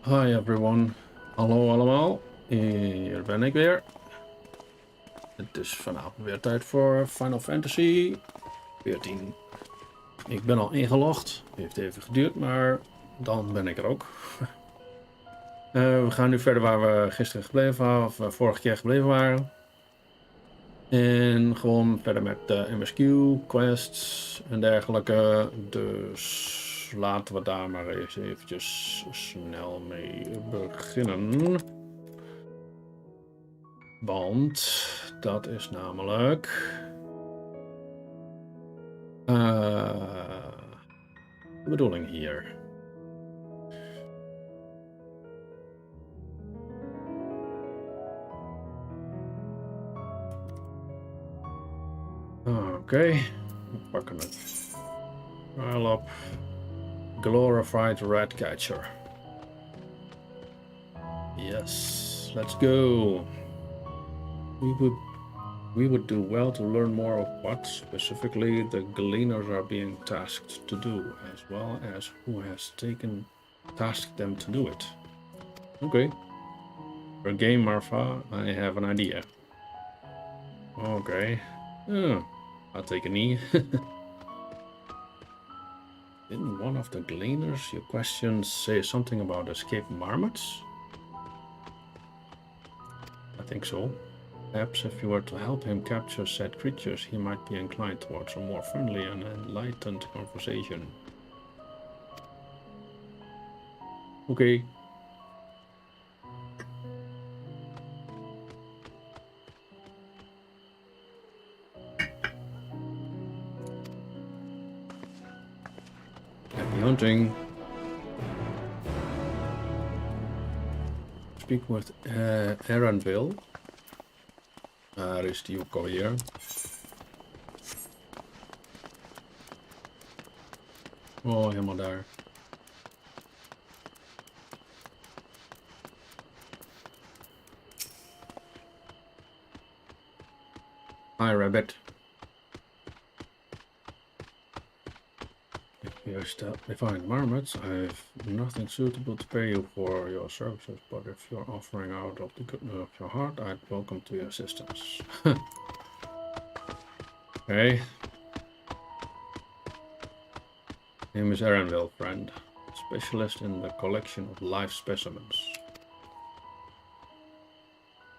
Hi everyone. Hallo allemaal. Hier ben ik weer. Het is vanavond weer tijd voor Final Fantasy 14. Ik ben al ingelogd. Heeft even geduurd, maar dan ben ik er ook. We gaan nu verder waar we gisteren gebleven waren, of vorige keer gebleven waren. En gewoon verder met MSQ, quests en dergelijke. Dus laten we daar maar eens eventjes snel mee beginnen. Want dat is namelijk de bedoeling hier. Oké, we pakken het wel op. Glorified Ratcatcher. Yes, let's go. We would do well to learn more of what specifically the Gleaners are being tasked to do, as well as who has tasked them to do it. Okay. For game, Marfa, I have an idea. Okay. Oh, I'll take a knee. Didn't one of the Gleaners, your questions, say something about escaped marmots? I think so. Perhaps if you were to help him capture said creatures, he might be inclined towards a more friendly and enlightened conversation. Okay. Happy hunting. Speak with Errand. Daar is die ook alweer. Oh, helemaal daar. Hi, Rabbit. If I find marmots, I have nothing suitable to pay you for your services, but if you're offering out of the goodness of your heart, I'd welcome to your assistance. Okay. Name is Errand, friend. Specialist in the collection of live specimens.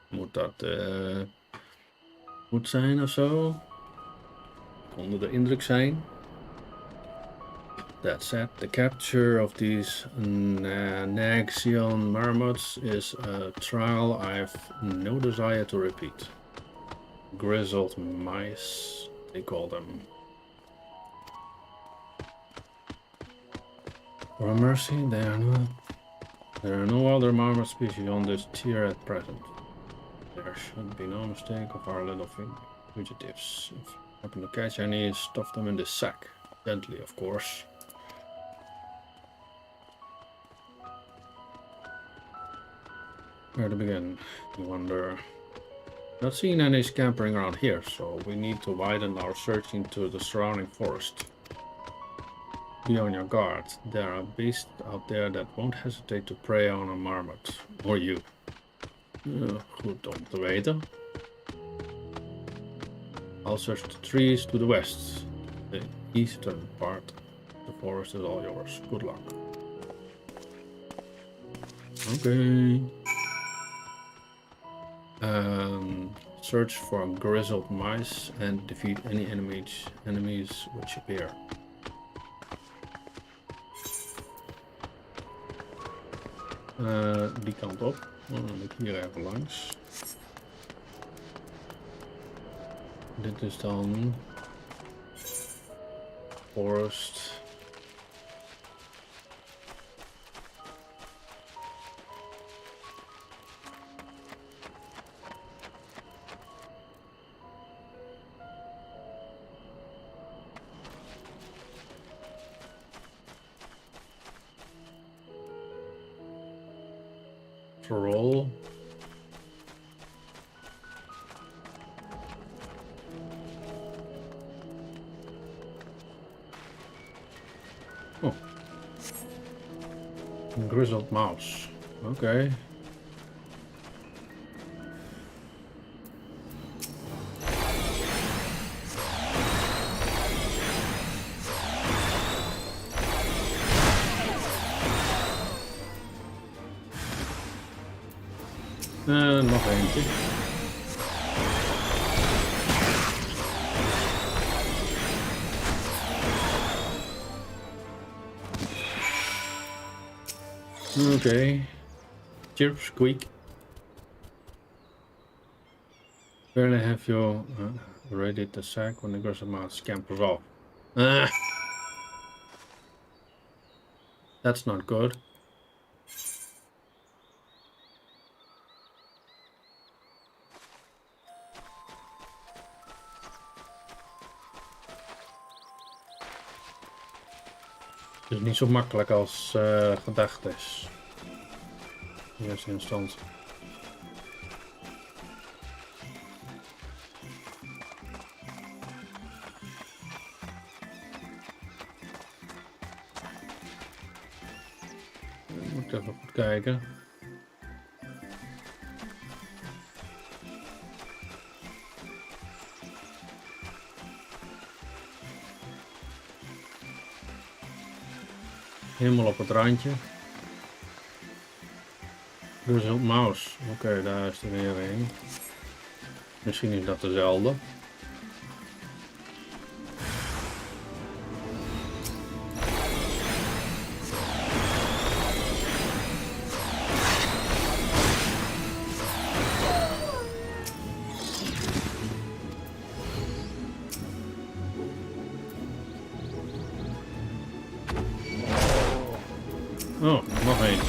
Moet dat goed zijn of zo? Onder de indruk zijn. That said, the capture of these Naxion marmots is a trial I've no desire to repeat. Grizzled mice, they call them. For a mercy, there are no other marmot species on this tier at present. There should be no mistake of our little fugitives. If you happen to catch any, stuff them in this sack. Gently, of course. Where to begin? You wonder. Not seeing any scampering around here, so we need to widen our search into the surrounding forest. Be on your guard. There are beasts out there that won't hesitate to prey on a marmot. Or you. Goed om te weten. I'll search the trees to the west. The eastern part of the forest is all yours. Good luck. Okay. Search for grizzled mice and defeat any enemies which appear. Die kant op. Dan moet ik hier even langs. Dit is dan forest. Roll. Oh. Grizzled mouse. Oké. Nog eentje. Oké. Chirp, squeak. Barely have you ready to sack when the aggressive mouse scampers off. That's not good. Het is niet zo makkelijk als gedacht is. In eerste instantie. Ik moet even goed kijken. Helemaal op het randje. Dus een mouse. Oké, daar is er weer een. Misschien is dat dezelfde. Oh, nog één.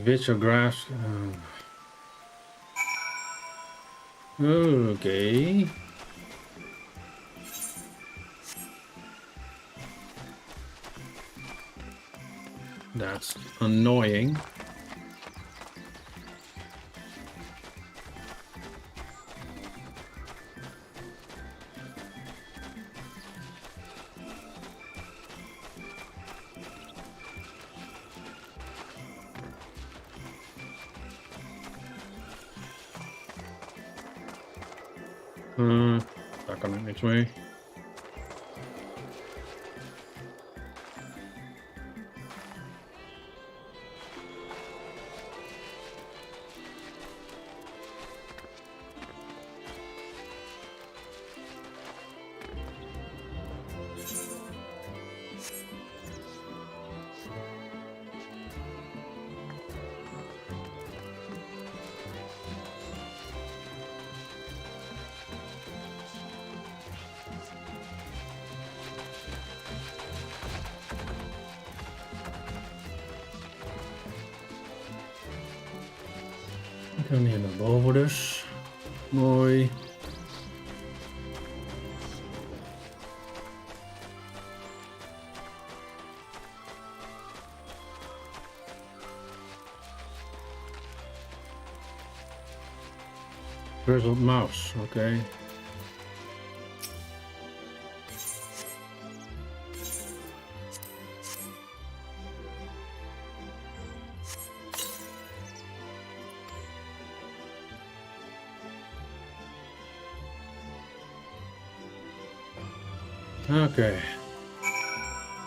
Virtual grass. Okay. That's annoying. Daar kan ik niks mee. Ik kan hier naar boven dus. Mooi. Grizzled mouse, oké. Okay.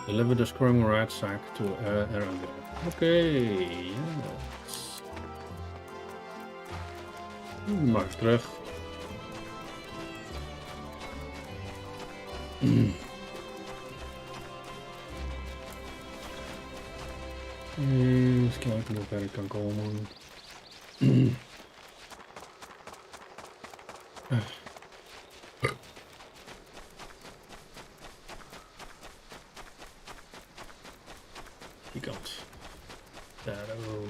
Deliver the scrum rat sack to Errand. Okay, yes. Maar terug. Eens kijken hoe ver ik kan komen. Die kant. Daar ook.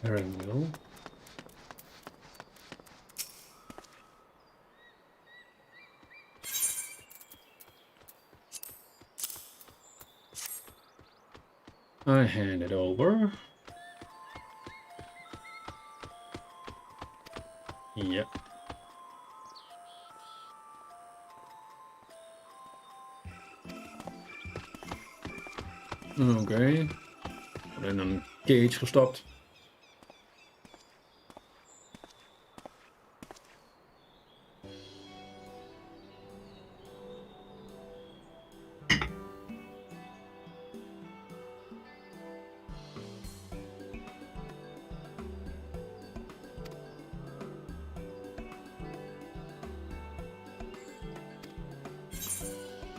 Errand. I hand it over. Yep. Oké. Wordt in een cage gestopt.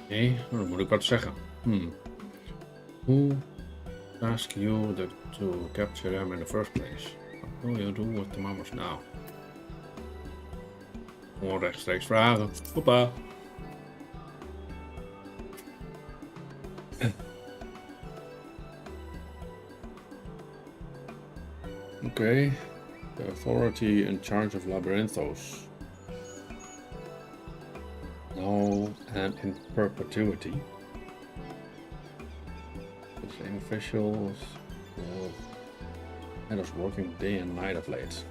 Nee, dan moet ik wat zeggen. Who asked you to capture them in the first place? What will you do with the mammals now? Gewoon rechtstreeks vragen. Hoppa. Okay. The authority in charge of Labyrinthos. Now and in perpetuity. The same officials and us working day and night of late.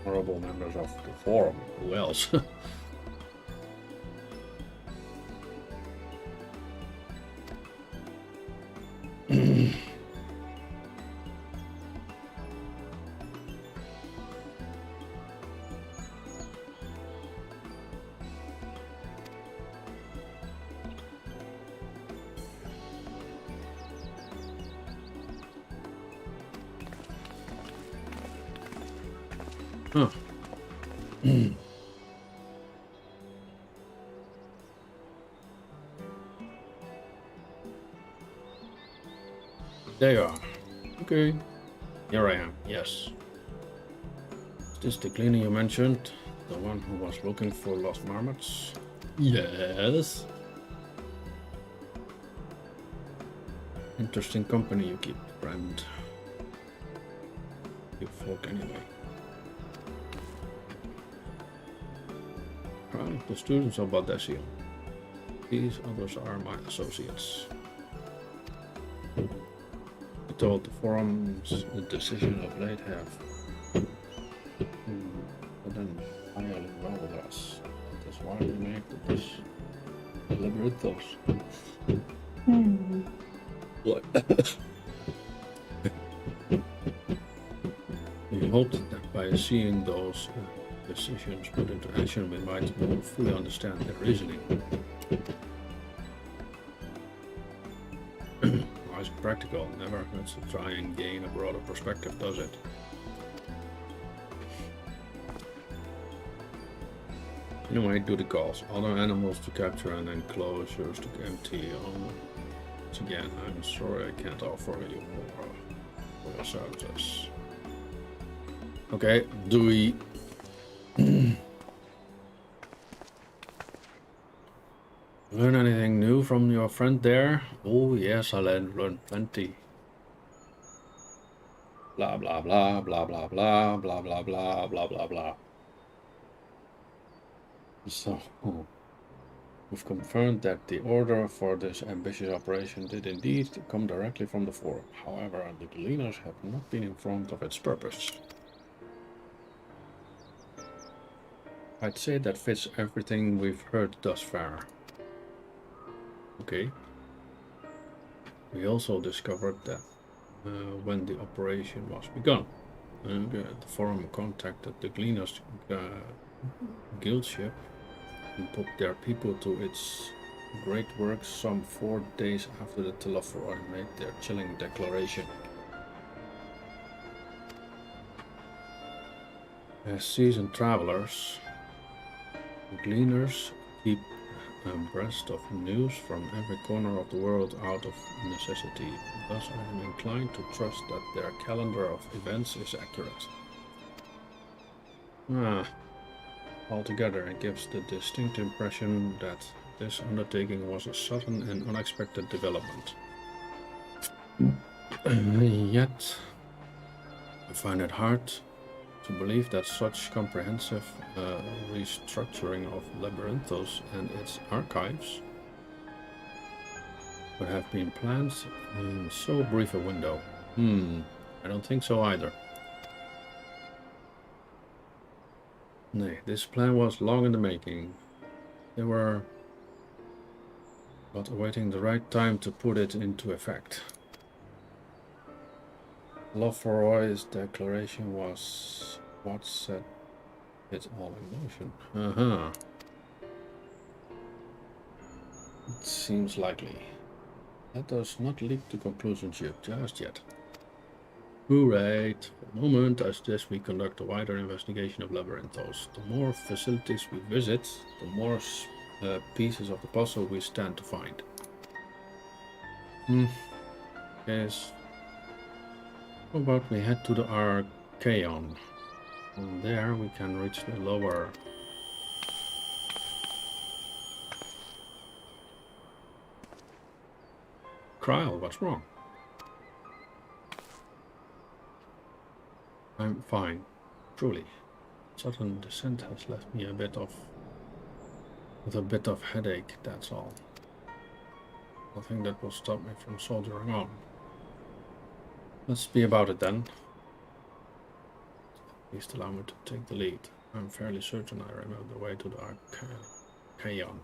Horrible members of the forum. Who else? Huh. There you are. Okay. Here I am, yes. Is this the cleaner you mentioned? The one who was looking for lost marmots? Yes. Interesting company you keep, friend. You folk anyway. The students of Baldessian. These others are my associates. I told the forums the decision of late have done entirely well with us. That's why we make this Labyrinthos. What? We hoped that by seeing those decisions put into action, we might more fully understand their reasoning. Why is it practical? Never hurts to try and gain a broader perspective, does it? Anyway, do the calls. Other animals to capture and enclosures to empty on. Once again, I'm sorry I can't offer you more for your services. Okay, doei. Learn anything new from your friend there? Oh yes, I learned plenty. Blah blah blah blah blah blah blah blah blah blah blah blah. So, we've confirmed that the order for this ambitious operation did indeed come directly from the forum. However, the gleaners have not been informed of its purpose. I'd say that fits everything we've heard thus far. Okay. We also discovered that when the operation was begun, the forum contacted the Gleaners guild ship and put their people to its great work some 4 days after the Thavnair made their chilling declaration. As seasoned travelers, the Gleaners keep abreast of news from every corner of the world out of necessity. Thus I am inclined to trust that their calendar of events is accurate. Altogether it gives the distinct impression that This undertaking was a sudden and unexpected development. Yet, I find it hard to believe that such comprehensive restructuring of Labyrinthos and its archives would have been planned in so brief a window. I don't think so either. Nay, this plan was long in the making. They were but awaiting the right time to put it into effect. Loveroy's declaration was what set it all in motion. It seems likely. Let us not leap to conclusions just yet. Hooray! For the moment, I suggest we conduct a wider investigation of Labyrinthos. The more facilities we visit, the more pieces of the puzzle we stand to find. Yes. How about we head to the Archaeon? From there we can reach the lower. Kryl, what's wrong? I'm fine, truly. Sudden descent has left me with a bit of headache, that's all. Nothing that will stop me from soldiering on. Let's be about it then. Please allow me to take the lead. I'm fairly certain I remember the way to the Archaeon.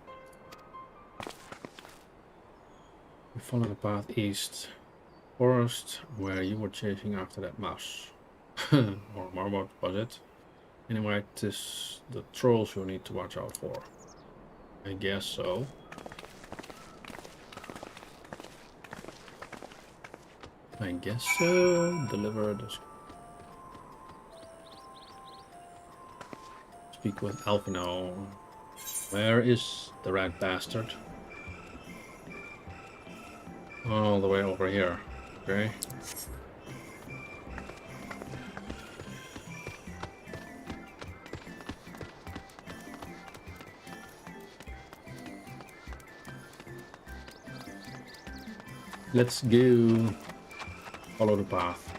We follow the path east. Forest where you were chasing after that mouse. Or marmot, was it? Anyway, it is the trolls you need to watch out for. I guess so. I guess so. Deliver this. Speak with Alphino. Where is the rat bastard? All the way over here. Okay. Let's go. Follow the path.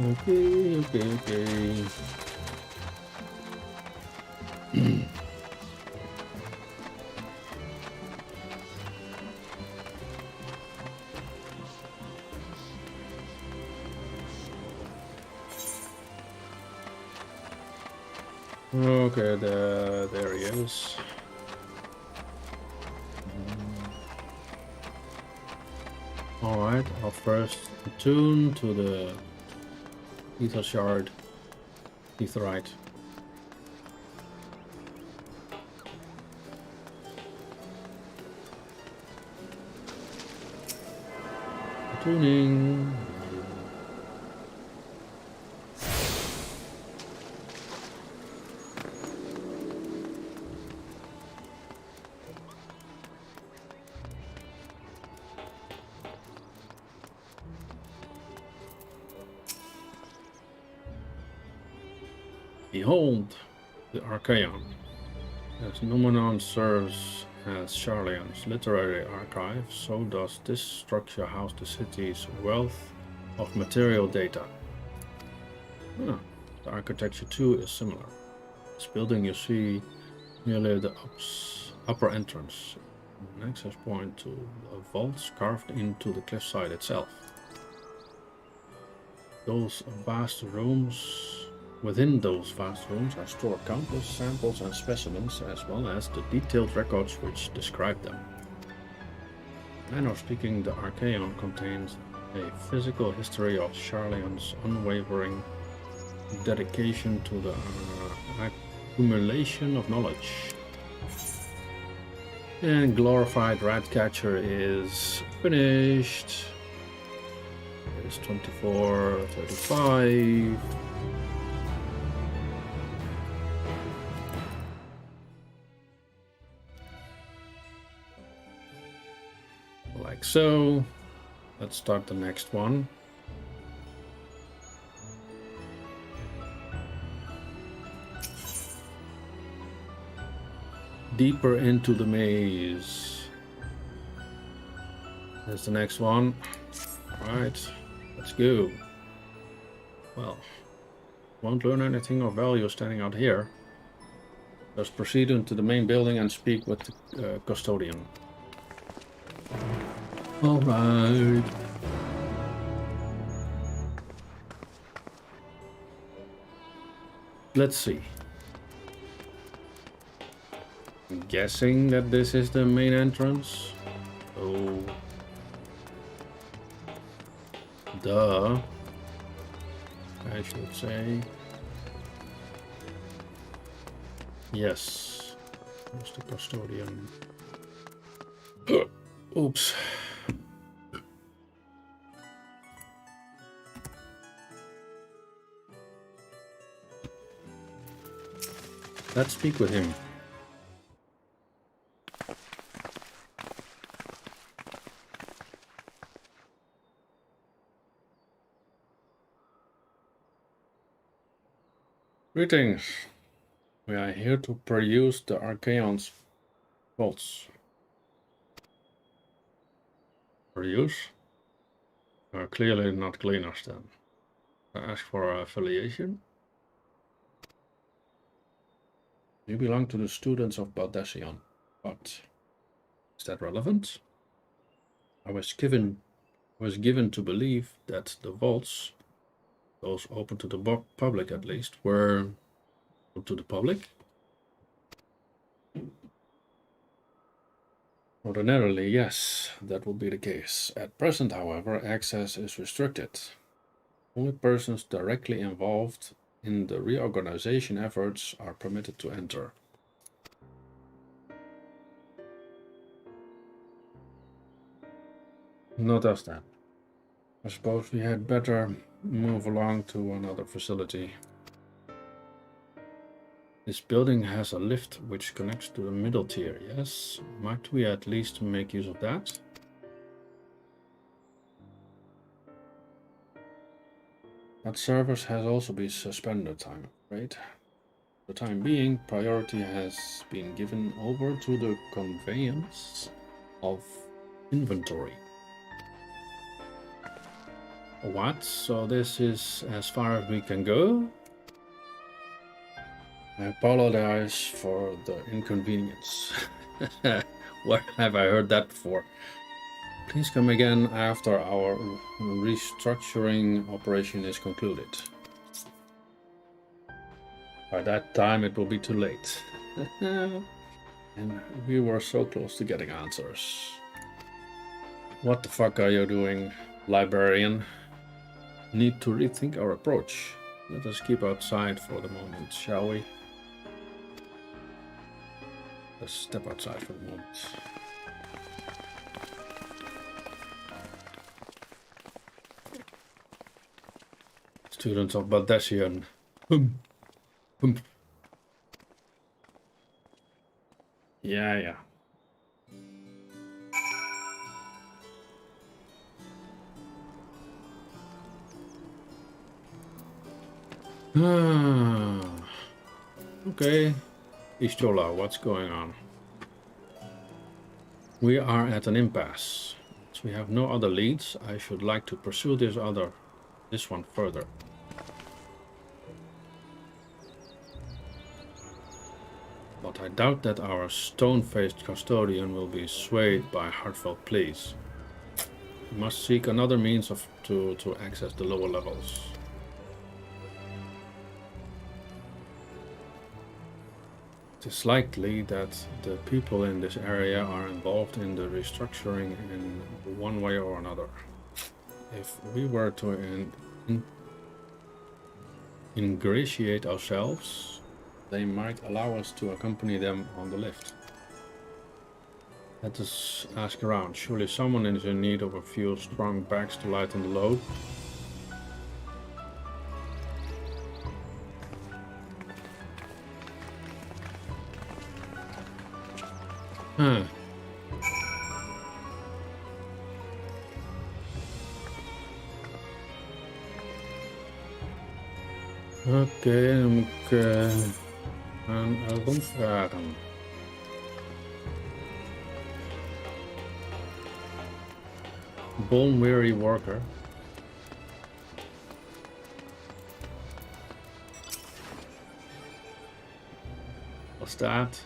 Okay. Okay, there he is. Alright, I'll first attune to the ether shard, etherite. Tuning. Behold, the Archaeon. As Numenon serves as Sharlayan's literary archive, so does this structure house the city's wealth of material data. The architecture too is similar. This building you see nearly the upper entrance, an access point to the vaults carved into the cliffside itself. Within those vast rooms are stored countless samples and specimens, as well as the detailed records which describe them. In manner of speaking, the Archaeon contains A physical history of Sharlayan's unwavering dedication to the accumulation of knowledge. And glorified Ratcatcher is finished. It's 24:35. Like so. Let's start the next one. Deeper into the maze. There's the next one. Alright, let's go. Well, won't learn anything of value standing out here. Let's proceed into the main building and speak with the custodian. Alright. Let's see. I'm guessing that this is the main entrance. Oh. Duh. I should say. Yes. There's the custodian. Oops. Let's speak with him. Greetings. We are here to peruse the Archaeon's vaults. Peruse? We are clearly not cleaners then. I ask for our affiliation. You belong to the students of Radz-at-Han, but is that relevant? I was given to believe that the vaults, those open to the public at least, were open to the public. Ordinarily, yes, that would be the case. At present, however, access is restricted. Only persons directly involved in the reorganization efforts are permitted to enter. Notice that. I suppose we had better move along to another facility. This building has a lift which connects to the middle tier, yes? Might we at least make use of that? That service has also been suspended, I'm afraid. For the time being, priority has been given over to the conveyance of inventory. What? So this is as far as we can go? I apologize for the inconvenience. Where have I heard that before? Please come again after our restructuring operation is concluded. By that time it will be too late. And we were so close to getting answers. What the fuck are you doing, librarian? Need to rethink our approach. Let us keep outside for the moment, shall we? Let's step outside for the moment. Students of Radz-at-Han. Yeah. Okay. Ishtola, what's going on? We are at an impasse. As we have no other leads, I should like to pursue this one further. But I doubt that our stone-faced custodian will be swayed by heartfelt pleas. We must seek another means to access the lower levels. It is likely that the people in this area are involved in the restructuring in one way or another. if we were to ingratiate ourselves, they might allow us to accompany them on the lift. Let us ask around. Surely someone is in need of a few strong backs to lighten the load. Huh. Oké, dan moet ik aan rondvragen. Bone weary worker. What's that?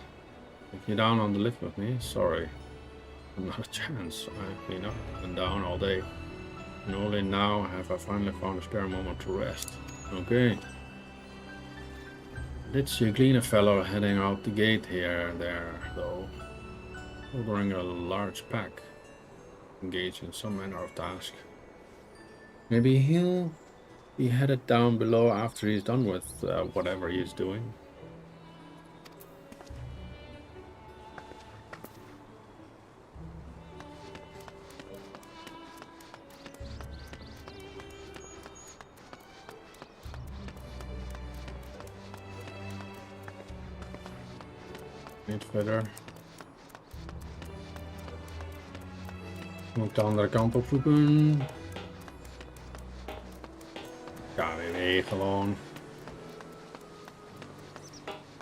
Take you down on the lift with me? Sorry. Not a chance. I've been up and down all day. And only now have I finally found a spare moment to rest. Okay. Did see a cleaner fellow heading out the gate here and there, though. Holding a large pack. Engaged in some manner of task. Maybe he'll be headed down below after he's done with whatever he's doing. Niet verder. Moet ik de andere kant opzoeken. KWW gewoon.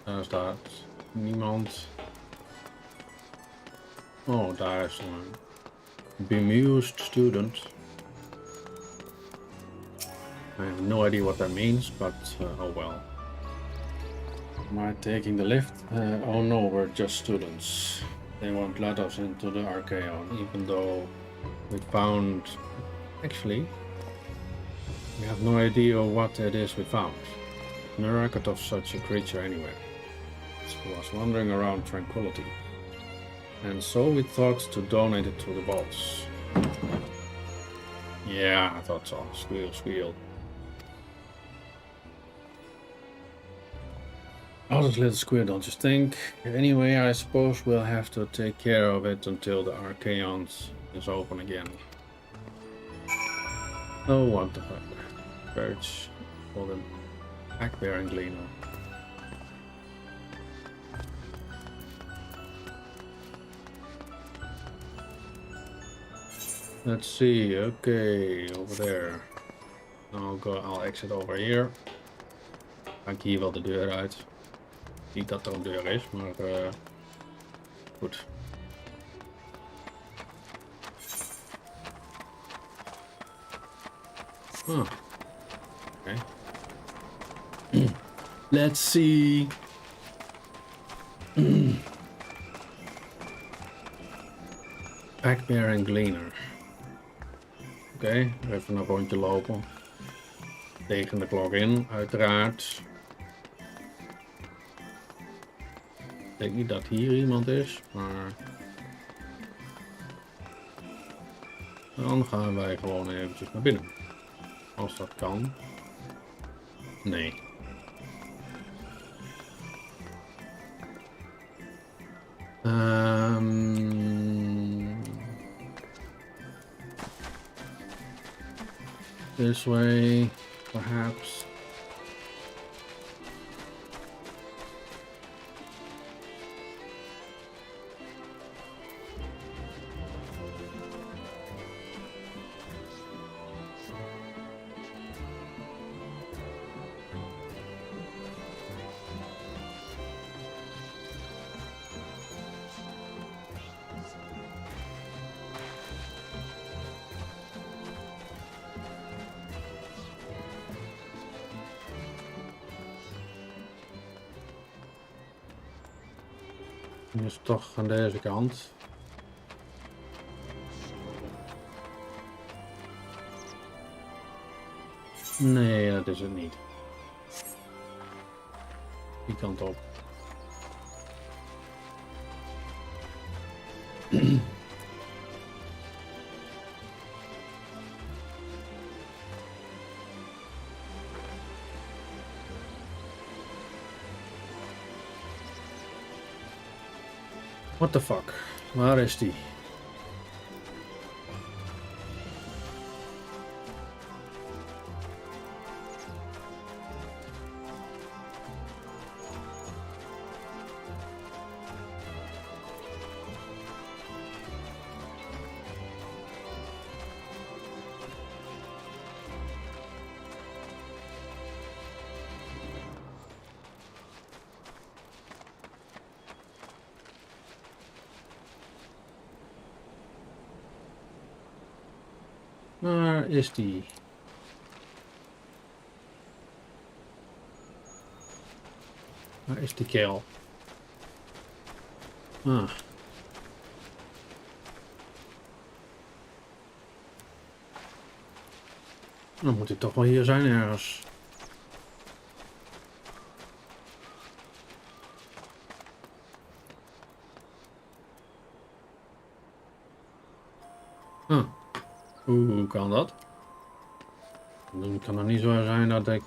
Daar staat niemand. Oh, daar is een bemused student. I have no idea what that means, but oh well. Am I taking the lift? Oh no, we're just students. They won't let us into the Archaeon, even though we found... Actually, we have no idea what it is we found. No record of such a creature anywhere. It was wandering around tranquility. And so we thought to donate it to the vaults. Yeah, I thought so. Squeal, squeal. Oh, this little squid, don't you think? Anyway, I suppose we'll have to take care of it until the Archaeon is open again. Oh, what the fuck. Birch. Called him back bear and gleaner. Let's see, okay, over there. I'll exit over here. Ga ik hier wel de deur uit. Niet dat er een deur is, maar goed. Oh. Okay. Let's see. Packbear en Gleaner. Oké, even een rondje lopen. Tegen de klok in, uiteraard. Ik denk niet dat hier iemand is, maar... Dan gaan wij gewoon eventjes naar binnen. Als dat kan. Nee. This way, perhaps. Nu is het toch aan deze kant. Nee, dat is het niet. Die kant op. What the fuck? Waar is die? Waar is die? Waar is die kerel? Ah. Dan moet hij toch wel hier zijn ergens. Ah. Hoe kan dat? Dan kan het niet zo zijn dat ik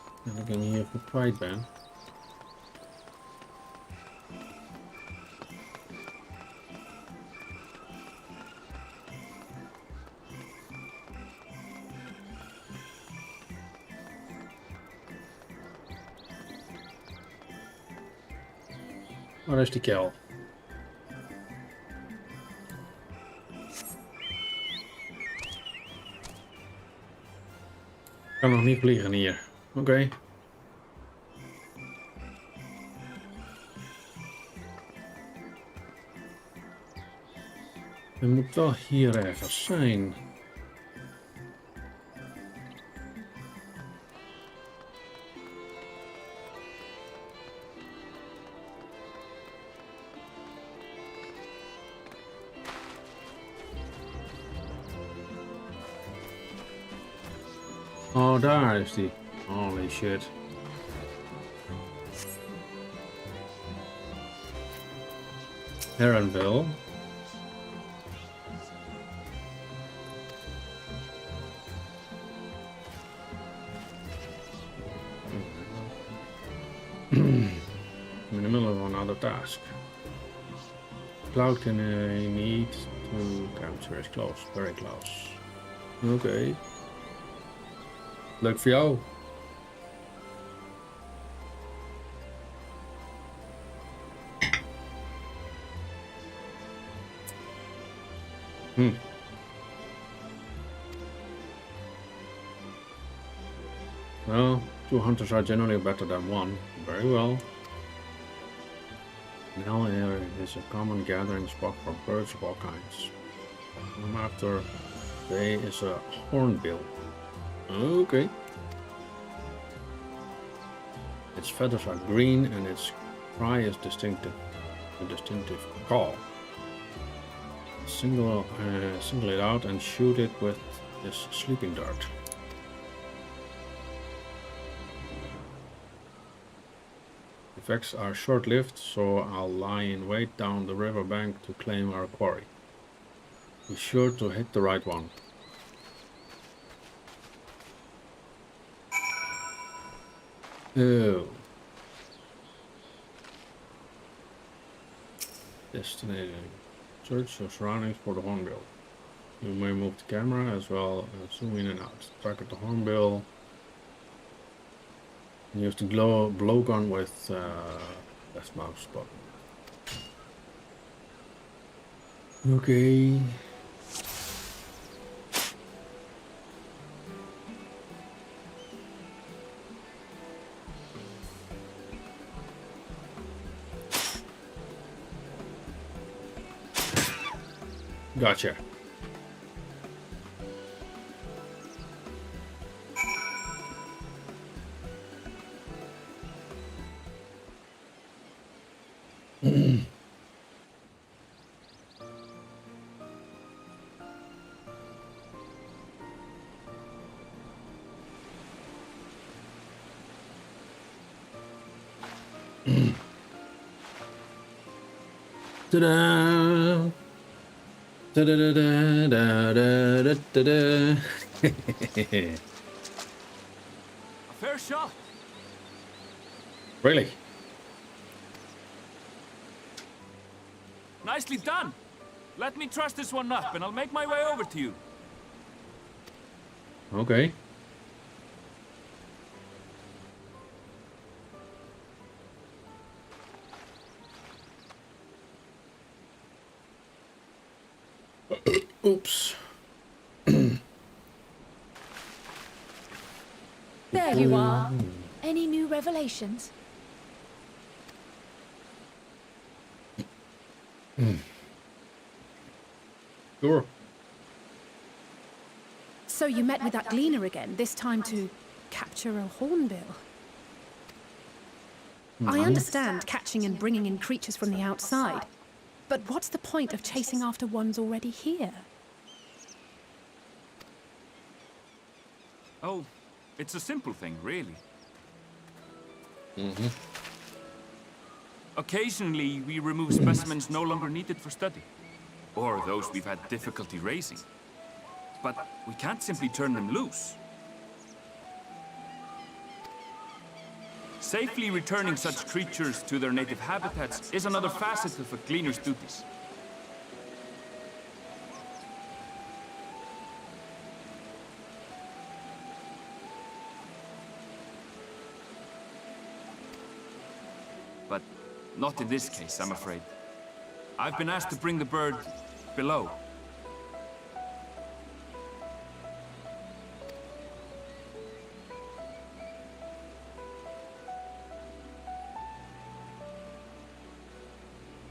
hem hier voor kwijt ben. Waar is die kerel? Ik kan nog niet vliegen hier. Oké. Hij moet wel hier ergens zijn. Oh, daar is die. Holy shit. Errand. I'm in the middle of another task. Cloud can need to capture is close, very close. Okay. Leuk voor jou. Well, 2 hunters are generally better than 1. Very well. Now here is a common gathering spot for birds of all kinds. After day is a hornbill. Okay. Its feathers are green and its cry is distinctive. A distinctive call. Single it out and shoot it with this sleeping dart. Effects are short-lived, so I'll lie in wait down the riverbank to claim our quarry. Be sure to hit the right one. Oh. Destination. Search your surroundings for the hornbill. You may move the camera as well as zoom in and out. Target the hornbill. Use the blowgun with left mouse button. Okay. Gotcha. Ta-da! Da-da-da-da-da-da-da-da. A fair shot. Really? Nicely done. Let me truss this one up and I'll make my way over to you. Okay. Oops. There you are. Any new revelations? Sure. So you met with that gleaner again, this time to capture a hornbill. I understand catching and bringing in creatures from the outside, but what's the point of chasing after ones already here? Oh, it's a simple thing, really. Occasionally, we remove specimens no longer needed for study, or those we've had difficulty raising. But we can't simply turn them loose. Safely returning such creatures to their native habitats is another facet of a gleaner's duties. But not in this case, I'm afraid. I've been asked to bring the bird below.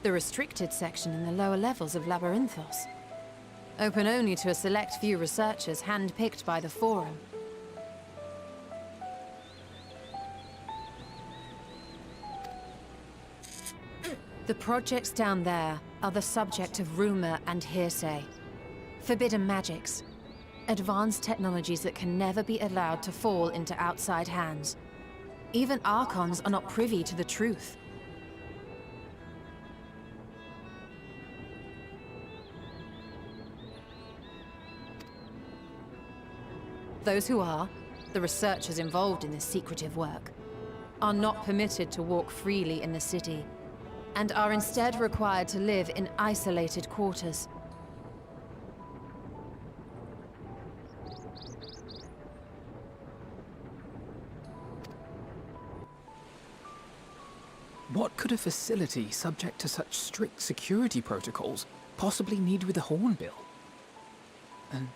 The restricted section in the lower levels of Labyrinthos. Open only to a select few researchers hand-picked by the Forum. The projects down there are the subject of rumor and hearsay. Forbidden magics. Advanced technologies that can never be allowed to fall into outside hands. Even Archons are not privy to the truth. Those who are, the researchers involved in this secretive work, are not permitted to walk freely in the city, and are instead required to live in isolated quarters. What could a facility subject to such strict security protocols possibly need with a hornbill? An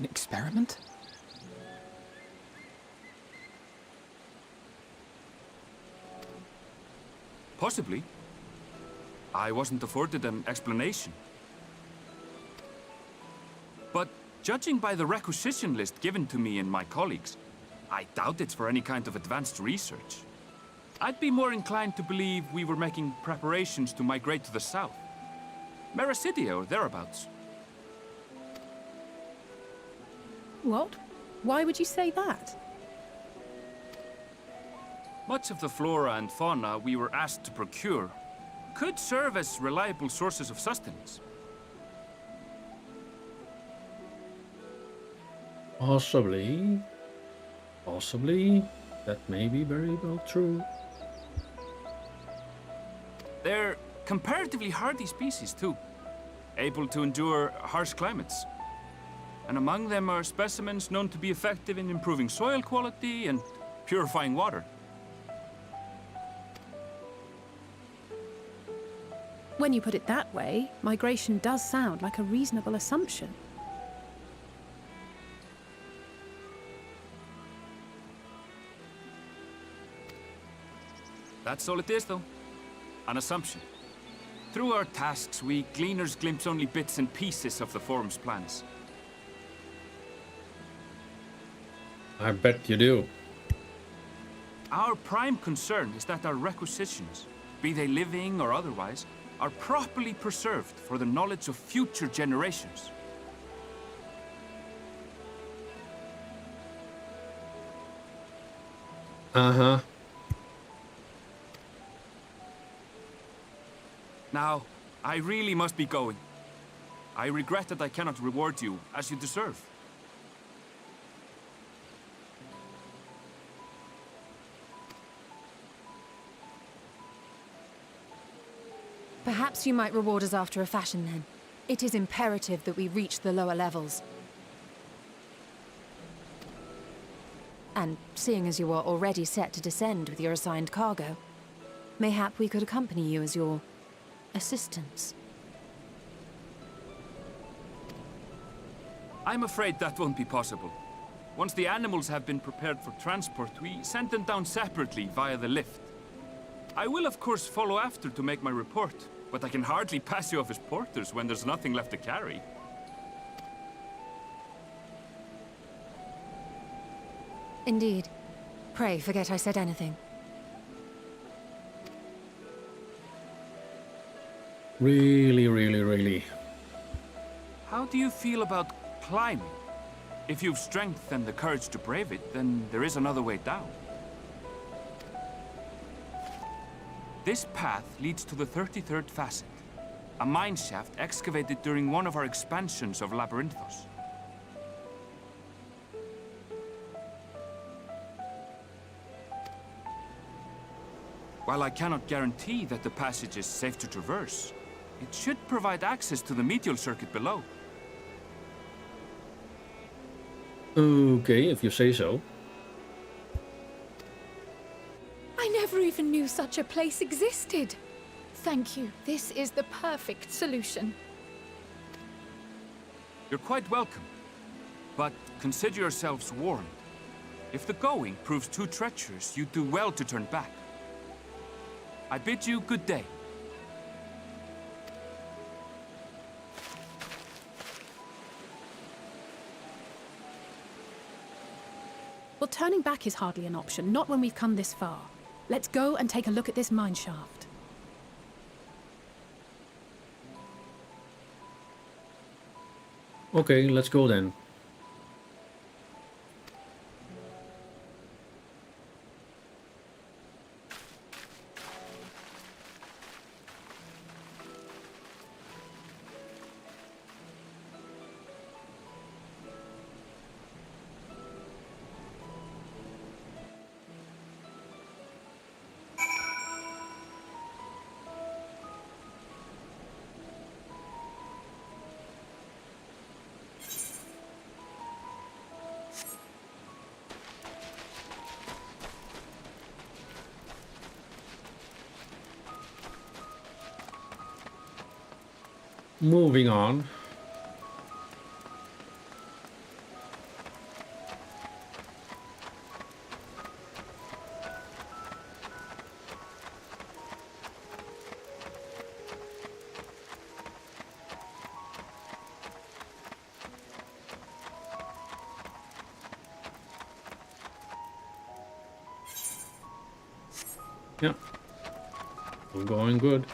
experiment? Possibly. I wasn't afforded an explanation. But judging by the requisition list given to me and my colleagues, I doubt it's for any kind of advanced research. I'd be more inclined to believe we were making preparations to migrate to the south. Mericidia or thereabouts. What? Why would you say that? Much of the flora and fauna we were asked to procure could serve as reliable sources of sustenance. Possibly. Possibly. That may be very well true. They're comparatively hardy species, too, able to endure harsh climates. And among them are specimens known to be effective in improving soil quality and purifying water. When you put it that way, migration does sound like a reasonable assumption. That's all it is, though. An assumption. Through our tasks, we gleaners glimpse only bits and pieces of the Forum's plans. I bet you do. Our prime concern is that our requisitions, be they living or otherwise, are properly preserved for the knowledge of future generations. Uh-huh. Now, I really must be going. I regret that I cannot reward you as you deserve. Perhaps you might reward us after a fashion then. It is imperative that we reach the lower levels. And seeing as you are already set to descend with your assigned cargo, mayhap we could accompany you as your assistants. I'm afraid that won't be possible. Once the animals have been prepared for transport, we send them down separately via the lift. I will of course follow after to make my report, but I can hardly pass you off as porters when there's nothing left to carry. Indeed. Pray forget I said anything. Really. How do you feel about climbing? If you've strength and the courage to brave it, then there is another way down. This path leads to the 33rd facet, a mine shaft excavated during one of our expansions of Labyrinthos. While I cannot guarantee that the passage is safe to traverse, it should provide access to the Medial Circuit below. Okay, if you say so. I never even knew such a place existed. Thank you. This is the perfect solution. You're quite welcome, but consider yourselves warned. If the going proves too treacherous, you'd do well to turn back. I bid you good day. Well, turning back is hardly an option, not when we've come this far. Let's go and take a look at this mine shaft. Okay, let's go then. Moving on. Yeah, we're going good.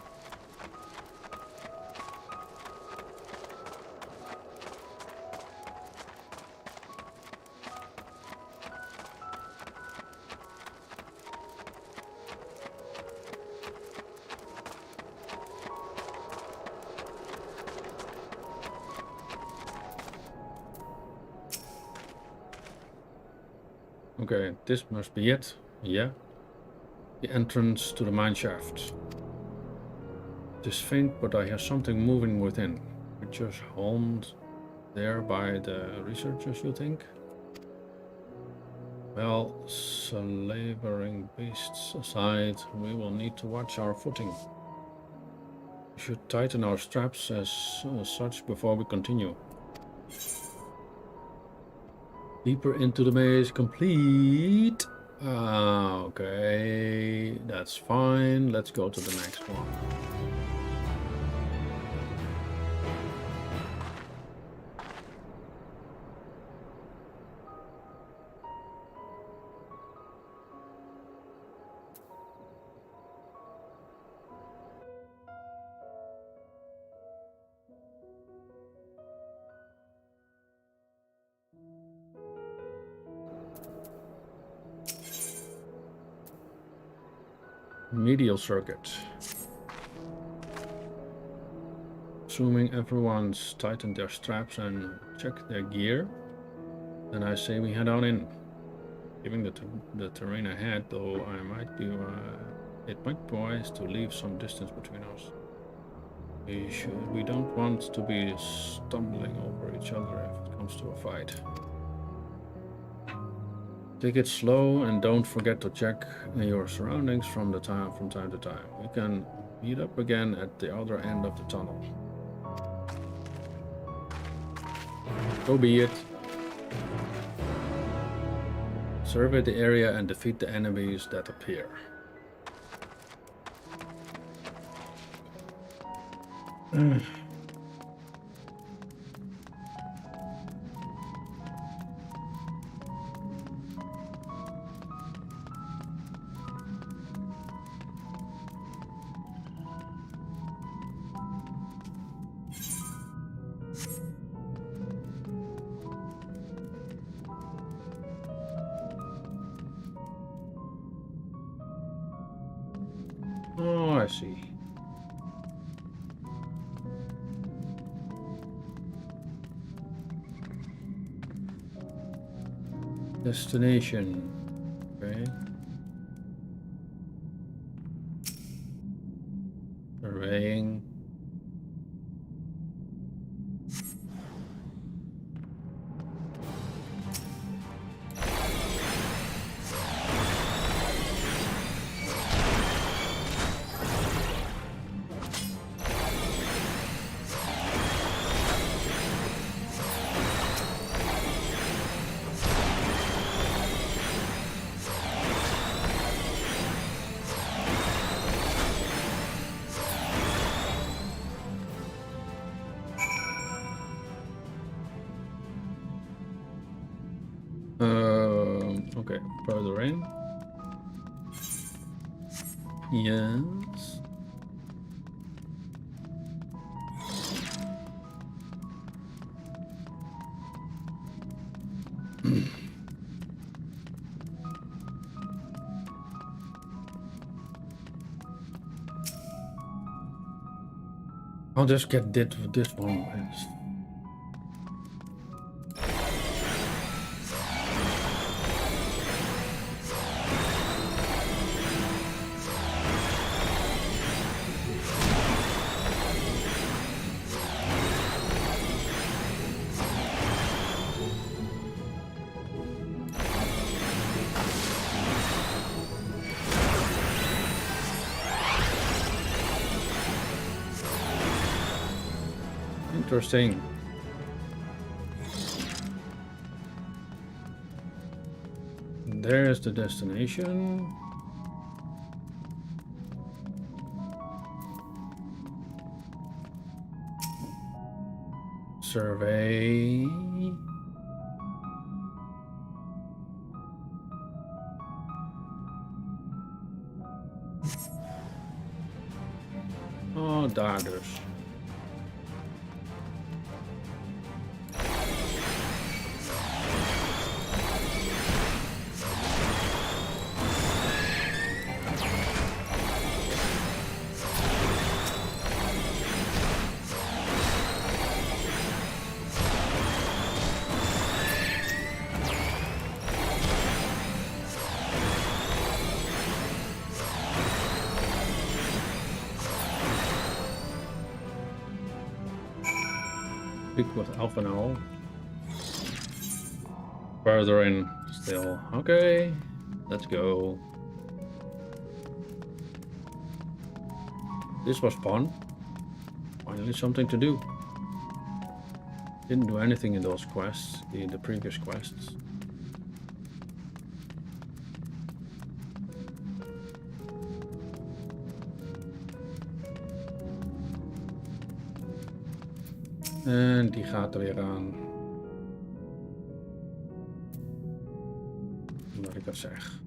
Okay, this must be it. Yeah. The entrance to the mine shaft. It is faint, but I hear something moving within. Creatures homed there by the researchers, you think? Well, slavering beasts aside, we will need to watch our footing. We should tighten our straps as such before we continue. Deeper into the maze complete. Okay, that's fine. Let's go to the next one. Medial Circuit. Assuming everyone's tightened their straps and checked their gear, then I say we head on in. Given the terrain ahead, though, it might be wise to leave some distance between us. We don't want to be stumbling over each other if it comes to a fight. Take it slow and don't forget to check your surroundings from time to time. We can meet up again at the other end of the tunnel. So be it. Survey the area and defeat the enemies that appear. Oh, I see. Destination. Okay. Surveying. Okay, further in. Yes. I'll just get this one. Interesting. There's the destination. Survey. Oh, daar dus. Speak with Alpha now. Further in still. Okay, let's go. This was fun. Finally something to do. Didn't do anything in those quests, the previous quests. En die gaat er weer aan. Omdat ik dat zeg.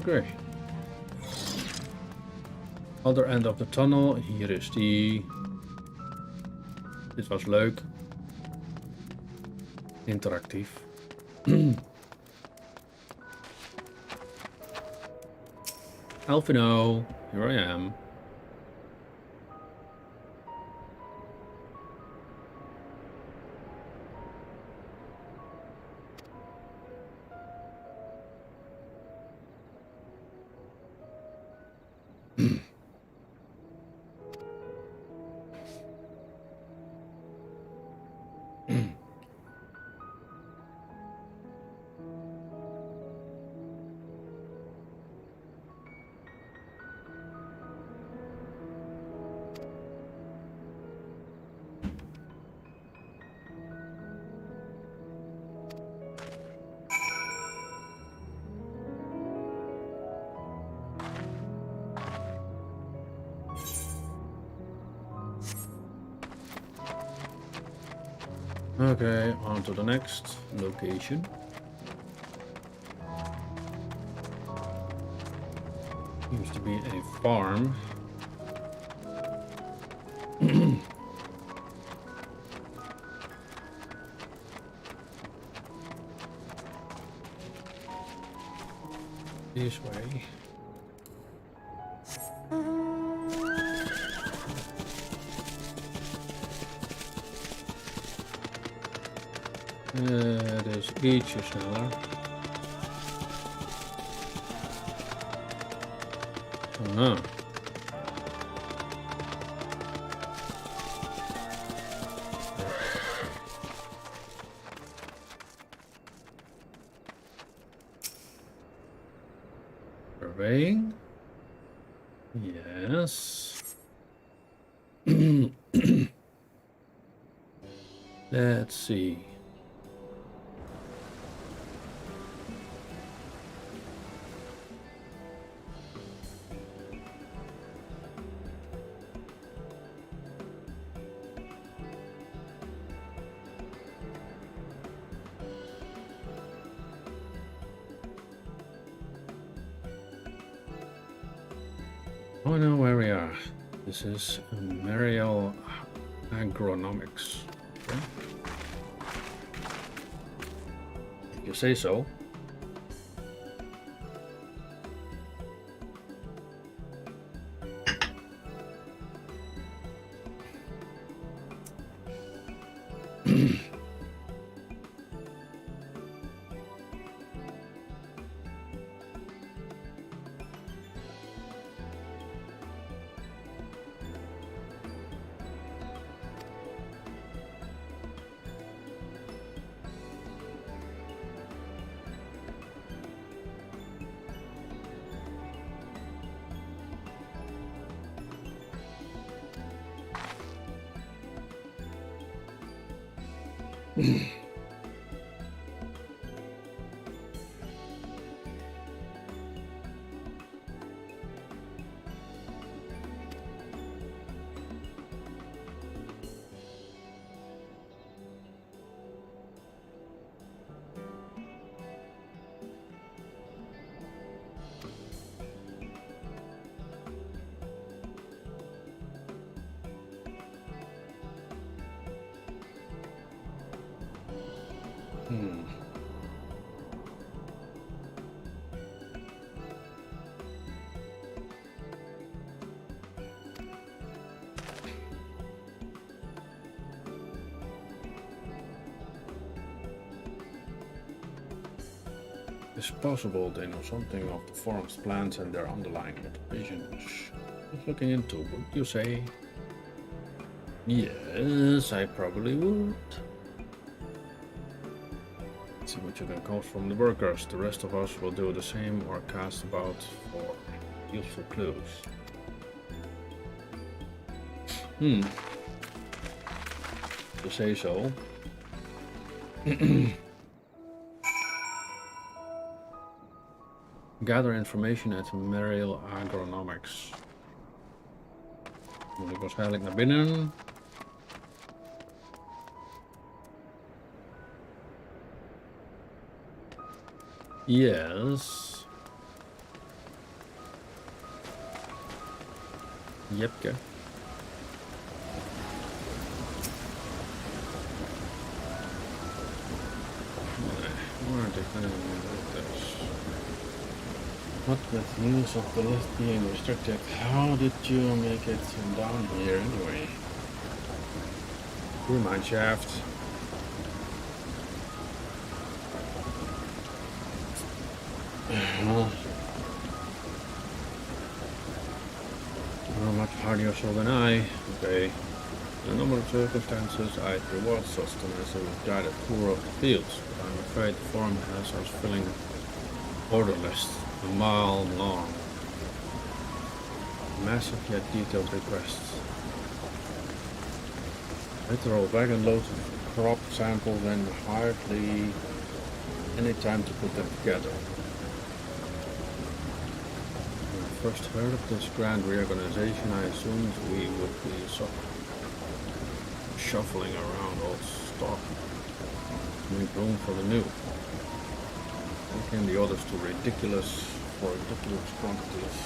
Okay. Other end of the tunnel. Hier is die. Dit was leuk. Interactief. Alphino, here I am. Okay, on to the next location. Seems to be a farm. This way. Dus ietsje sneller. Aha. Surveying. Yes. Let's see. Oh, I know where we are. This is Medial Agronomics. Okay. If you say so. It's possible they know something of the forest plants and their underlying motivations. Worth looking into, would you say? Yes, I probably would. See what you can coax from the workers. The rest of us will do the same or cast about for useful clues. To say so. Gather information at Medial Agronomics. Moet ik waarschijnlijk naar binnen. Yes. Jepke. What with news of the list being restricted, how did you make it down here anyway? Through mine shaft. Well, not much hardier so than I. Okay. In a number of circumstances, I'd reward sustenance with guided tour of the fields, but I'm afraid the forum has us filling order lists a mile long. Massive yet detailed requests. Literal wagon loads of crop samples and hardly any time to put them together. When I first heard of this grand reorganization, I assumed we would be shuffling around old stock to make room for the new. Then came the orders to ridiculous quantities.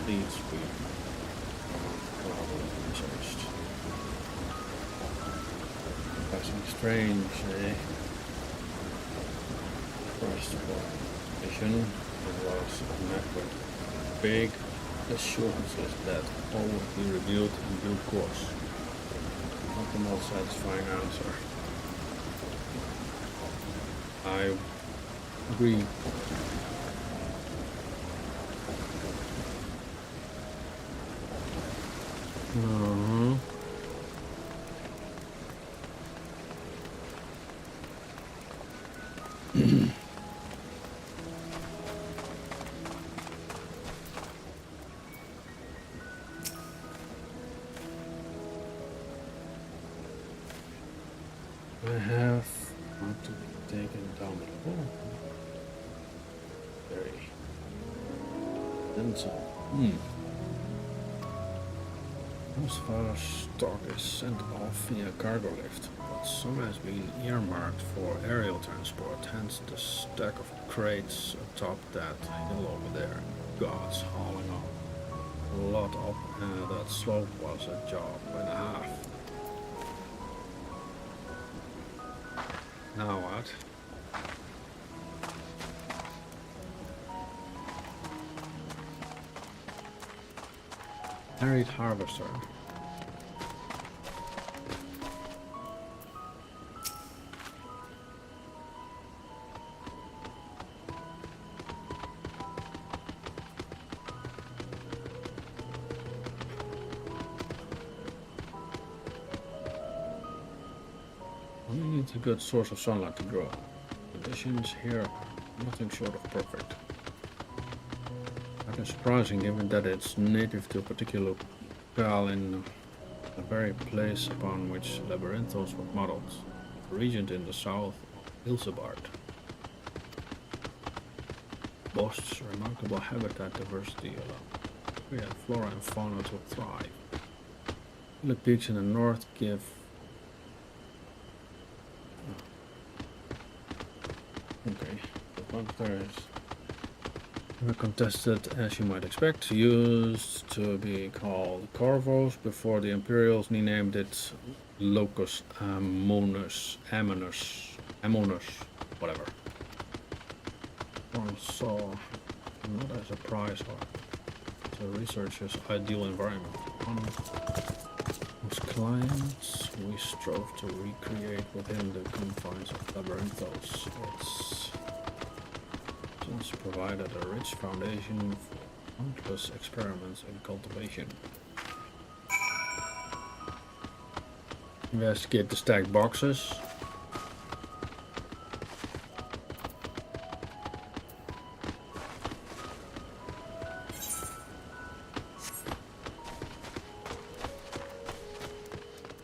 These we probably changed. Passing strange, eh? First mission and was met with big assurances that all would be revealed in due course. Not the most satisfying answer. I agree. I have not to be taken down the hole. Very. Then some. Most of our stock is sent off via cargo lift, but some has been earmarked for aerial transport, hence the stack of crates atop that hill over there. Gods hauling on. A lot up that slope was a job and a half. Now what? Harried harvester. Only needs a good source of sunlight to grow. Conditions here are nothing short of perfect. Rather surprising given that it's native to a particular locale in the very place upon which Labyrinthos was modeled, the region in the south, SGE. Boasts remarkable habitat diversity, allowing flora and fauna to thrive. The peaks in the north give the one there is contested, as you might expect, used to be called Corvos before the Imperials renamed it Locus Amonis, whatever. One saw not as a prize or to researchers' ideal environment. On whose clients we strove to recreate within the confines of Labyrinthos. It's since provided a rich foundation for countless experiments in cultivation. Investigate the stacked boxes.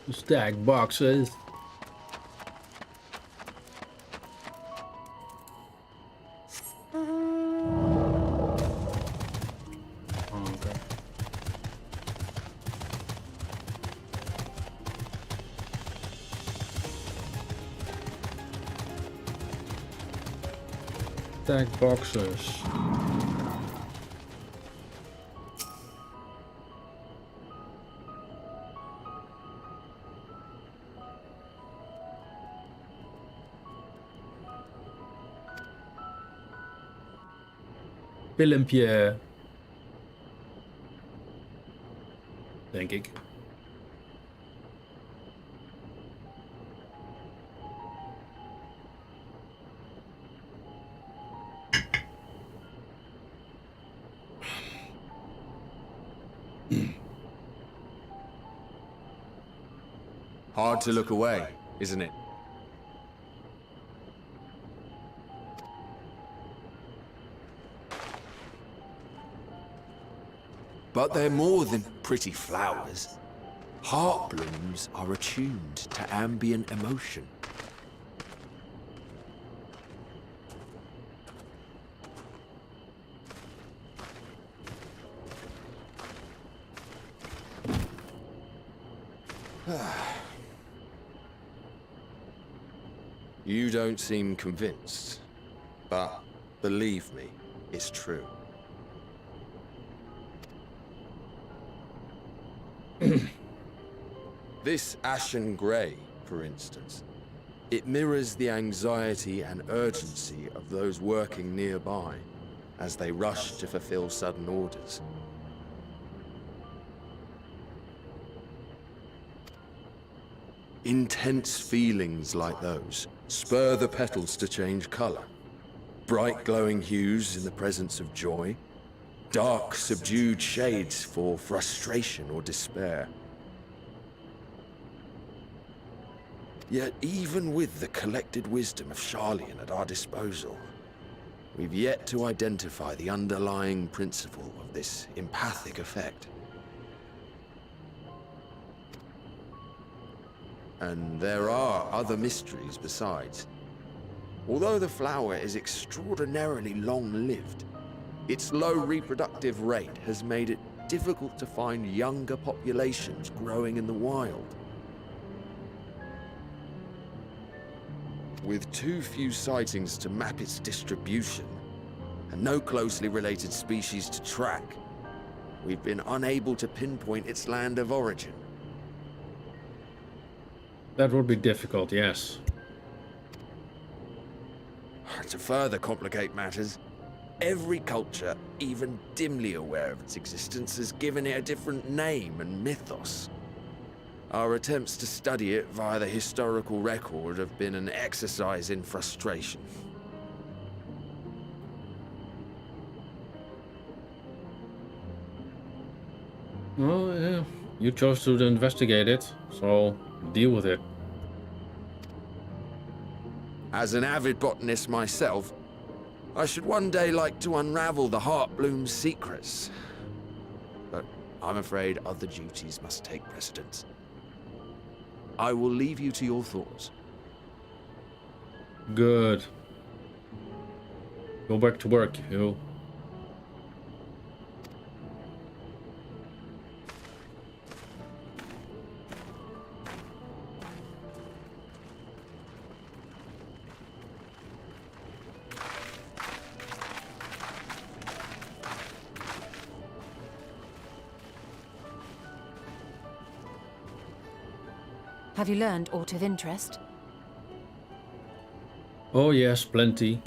The stacked boxes. Stacked boxes. filmpje. Denk ik. Hard to look away, isn't it? But they're more than pretty flowers. Heart blooms are attuned to ambient emotion. You don't seem convinced, but believe me, it's true. This ashen grey, for instance, it mirrors the anxiety and urgency of those working nearby as they rush to fulfill sudden orders. Intense feelings like those spur the petals to change color. Bright glowing hues in the presence of joy, dark subdued shades for frustration or despair. Yet even with the collected wisdom of Sharlayan at our disposal, we've yet to identify the underlying principle of this empathic effect. And there are other mysteries besides. Although the flower is extraordinarily long-lived, its low reproductive rate has made it difficult to find younger populations growing in the wild. With too few sightings to map its distribution, and no closely related species to track, we've been unable to pinpoint its land of origin. That would be difficult, yes. To further complicate matters, every culture, even dimly aware of its existence, has given it a different name and mythos. Our attempts to study it via the historical record have been an exercise in frustration. Well, yeah. You chose to investigate it, so deal with it. As an avid botanist myself, I should one day like to unravel the Heartbloom's secrets. But I'm afraid other duties must take precedence. I will leave you to your thoughts. Good. Go back to work, you. Have you learned aught of interest? Oh yes, plenty.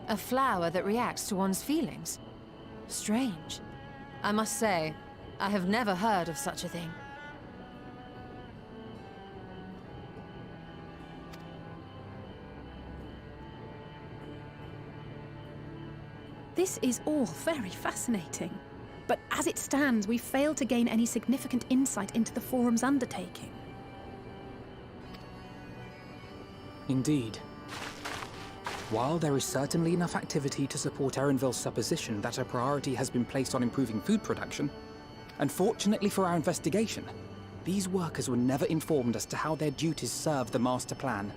A flower that reacts to one's feelings? Strange. I must say, I have never heard of such a thing. This is all very fascinating. But as it stands, we fail to gain any significant insight into the Forum's undertaking. Indeed. While there is certainly enough activity to support Errandville's supposition that a priority has been placed on improving food production, unfortunately for our investigation, these workers were never informed as to how their duties serve the master plan.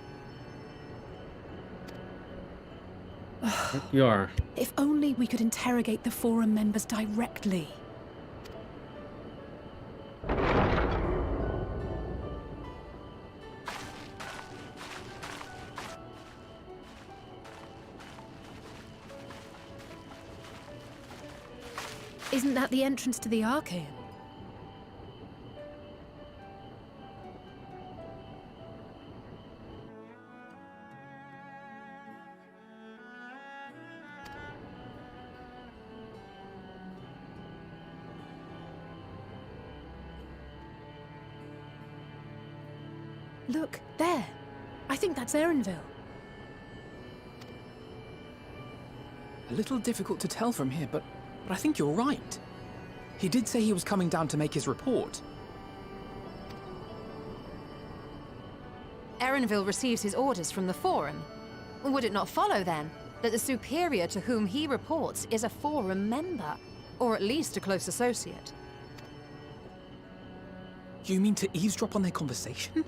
You are. If only we could interrogate the Forum members directly. Isn't that the entrance to the Archaean? Look, there. I think that's Erranville. A little difficult to tell from here, but I think you're right. He did say he was coming down to make his report. Erranville receives his orders from the Forum. Would it not follow, then, that the superior to whom he reports is a Forum member, or at least a close associate? You mean to eavesdrop on their conversation?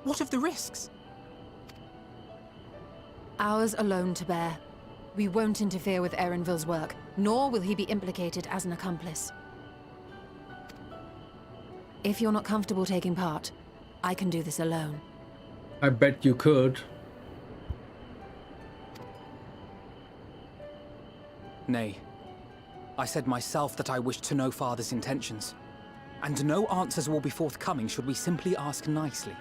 What of the risks? Ours alone to bear. We won't interfere with Erranville's work, nor will he be implicated as an accomplice. If you're not comfortable taking part, I can do this alone. I bet you could. Nay. I said myself that I wished to know Father's intentions. And no answers will be forthcoming should we simply ask nicely.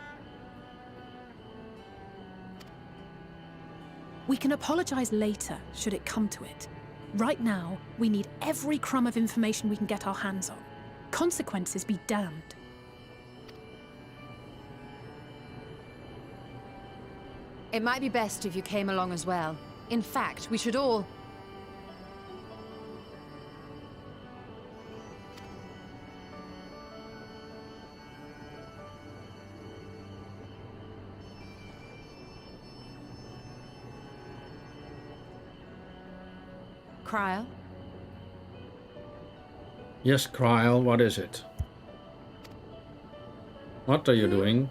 We can apologize later, should it come to it. Right now, we need every crumb of information we can get our hands on. Consequences be damned. It might be best if you came along as well. In fact, we should all... Cryle? Yes, Cryle, what is it? What are you doing?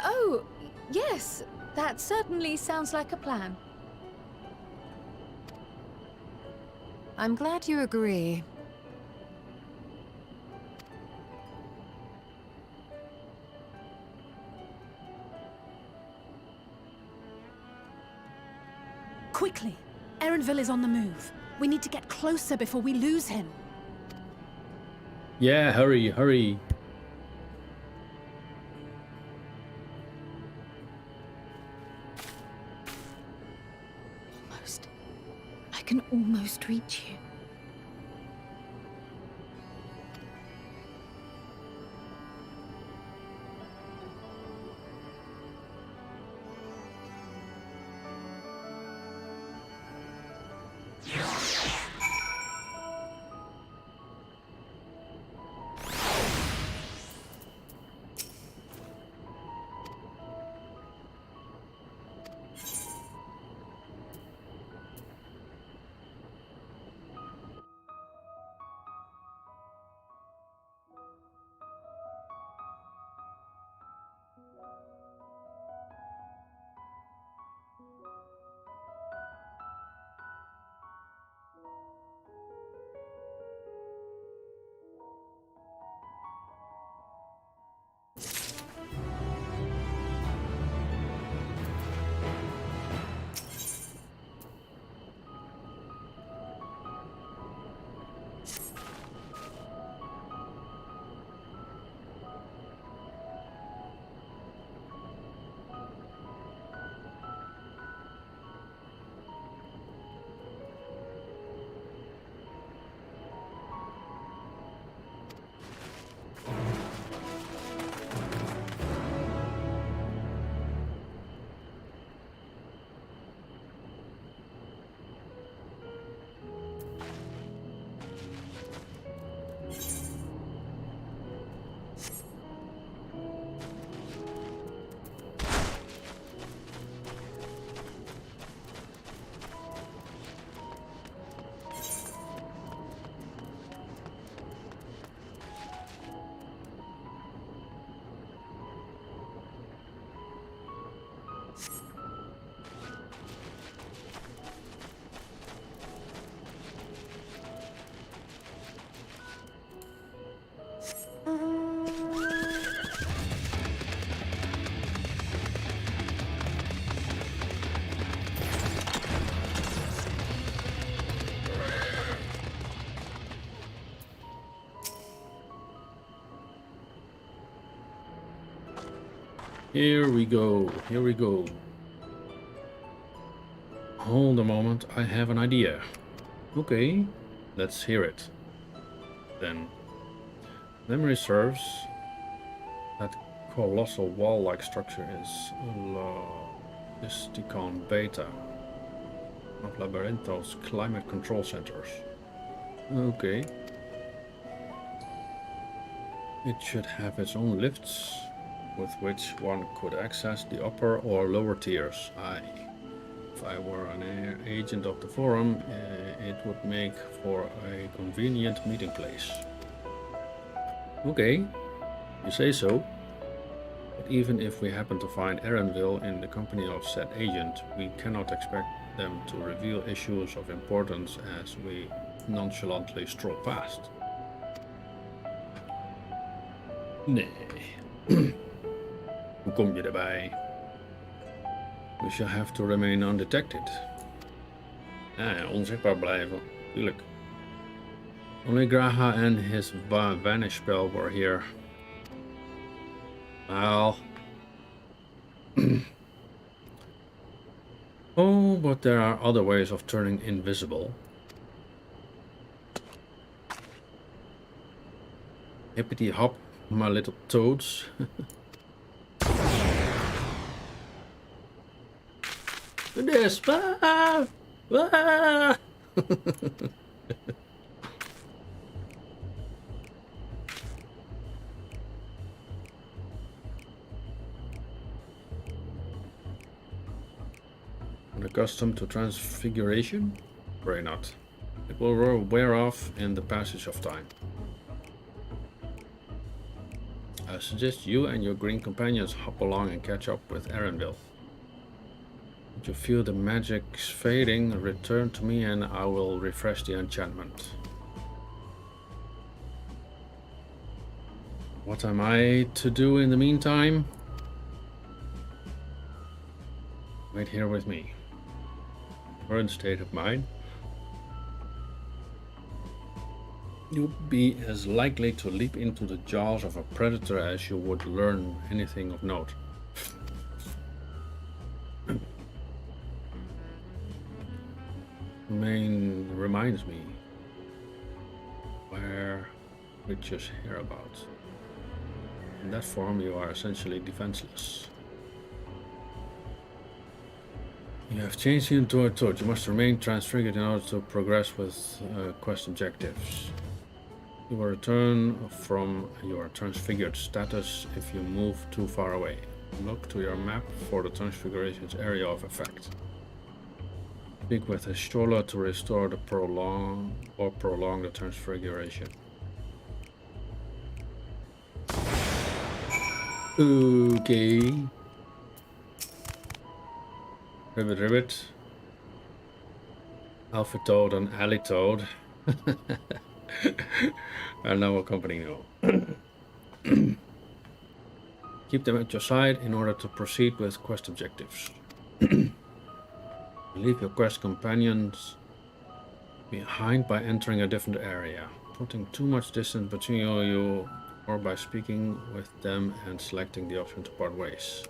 Oh, yes. That certainly sounds like a plan. I'm glad you agree. Quickly! Erranville is on the move. We need to get closer before we lose him. Yeah, hurry, hurry. Almost. I can almost reach you. Here we go, here we go. Hold a moment, I have an idea. Okay, let's hear it. Then, memory serves that colossal wall-like structure is Logisticon Beta of Labyrinthos climate control centers. Okay. It should have its own lifts with which one could access the upper or lower tiers. If I were an agent of the forum, it would make for a convenient meeting place. Okay, you say so. But even if we happen to find Errandville in the company of said agent, we cannot expect them to reveal issues of importance as we nonchalantly stroll past. Nee. Hoe kom je erbij? We shall have to remain undetected. Ja, onzichtbaar blijven. Tuurlijk. Only Graha and his vanish spell were here. Well. Oh, but there are other ways of turning invisible. Hippity hop, my little toads. This. Ah! Ah! Unaccustomed to transfiguration? Pray not. It will wear off in the passage of time. I suggest you and your green companions hop along and catch up with Errandville. If you feel the magic's fading, return to me and I will refresh the enchantment. What am I to do in the meantime? Wait here with me. Current state of mind. You'll be as likely to leap into the jaws of a predator as you would learn anything of note. Reminds me where witches hear about. In that form you are essentially defenseless. You have changed into a toad. You must remain transfigured in order to progress with quest objectives. You will return from your transfigured status if you move too far away. Look to your map for the transfiguration's area of effect. Speak with a Shola to restore the prolong the transfiguration. Okay. Ribbit. Alpha Toad and Alley Toad. are now accompanying you. Keep them at your side in order to proceed with quest objectives. Leave your quest companions behind by entering a different area. Putting too much distance between you or by speaking with them and selecting the option to part ways.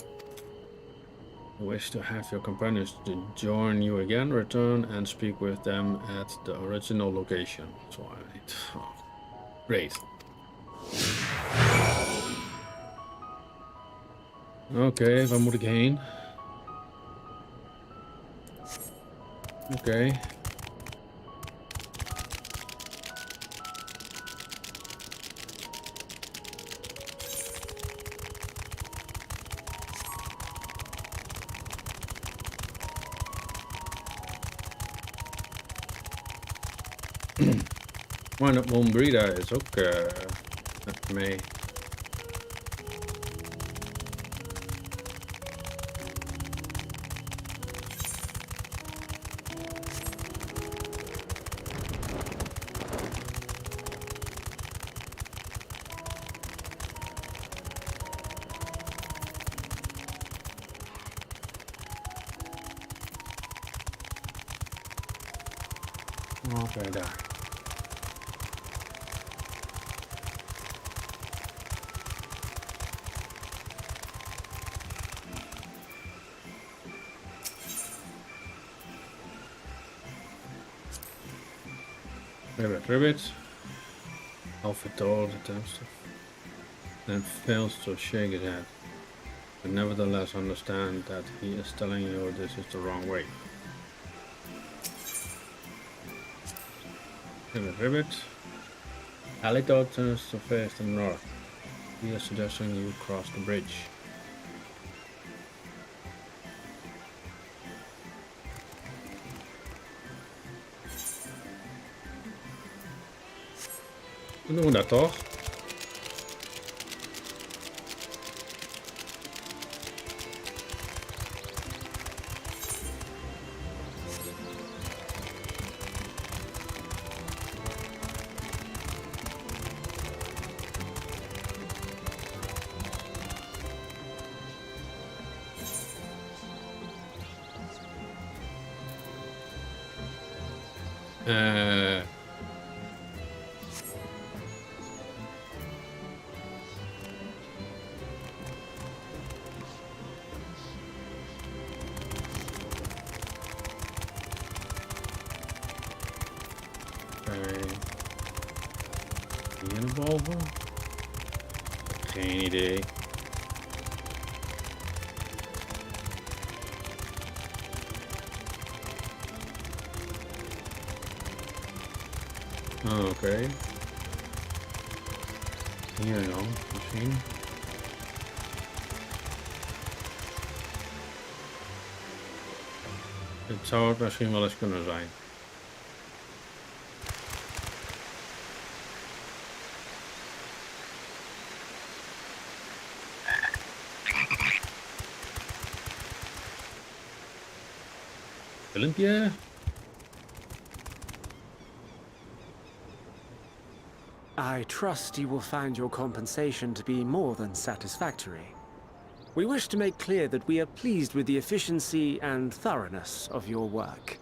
If you wish to have your companions to join you again, return and speak with them at the original location. So great. Oké, waar moet ik heen? Oké. Wombrida is ook met mee. Oké, daar. Ribbit. Alpha Toad attempts to, then fails to shake his head. But nevertheless understand that he is telling you this is the wrong way. Ribbit. Alito turns to face the north. He is suggesting you cross the bridge. Dan doen we dat toch? Hier naar boven? Geen idee. Oh, oké. Hier dan, misschien. Dit zou het misschien wel eens kunnen zijn. Filmpje. I trust you will find your compensation to be more than satisfactory. We wish to make clear that we are pleased with the efficiency and thoroughness of your work.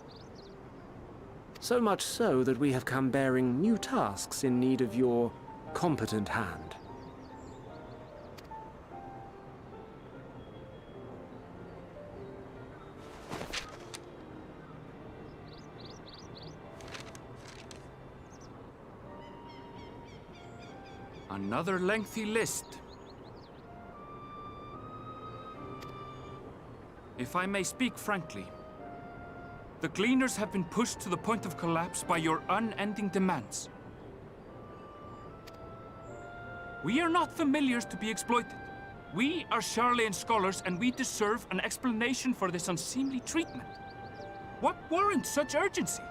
So much so that we have come bearing new tasks in need of your competent hand. Another lengthy list. If I may speak frankly, the Gleaners have been pushed to the point of collapse by your unending demands. We are not familiars to be exploited. We are Sharlayan scholars and we deserve an explanation for this unseemly treatment. What warrants such urgency?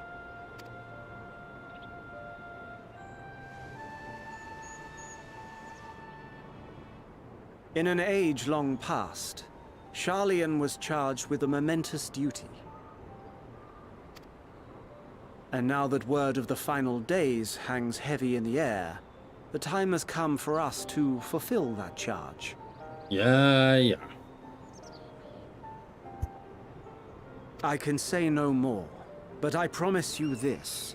In an age long past, Sharlayan was charged with a momentous duty. And now that word of the final days hangs heavy in the air, the time has come for us to fulfill that charge. Ja. I can say no more, but I promise you this.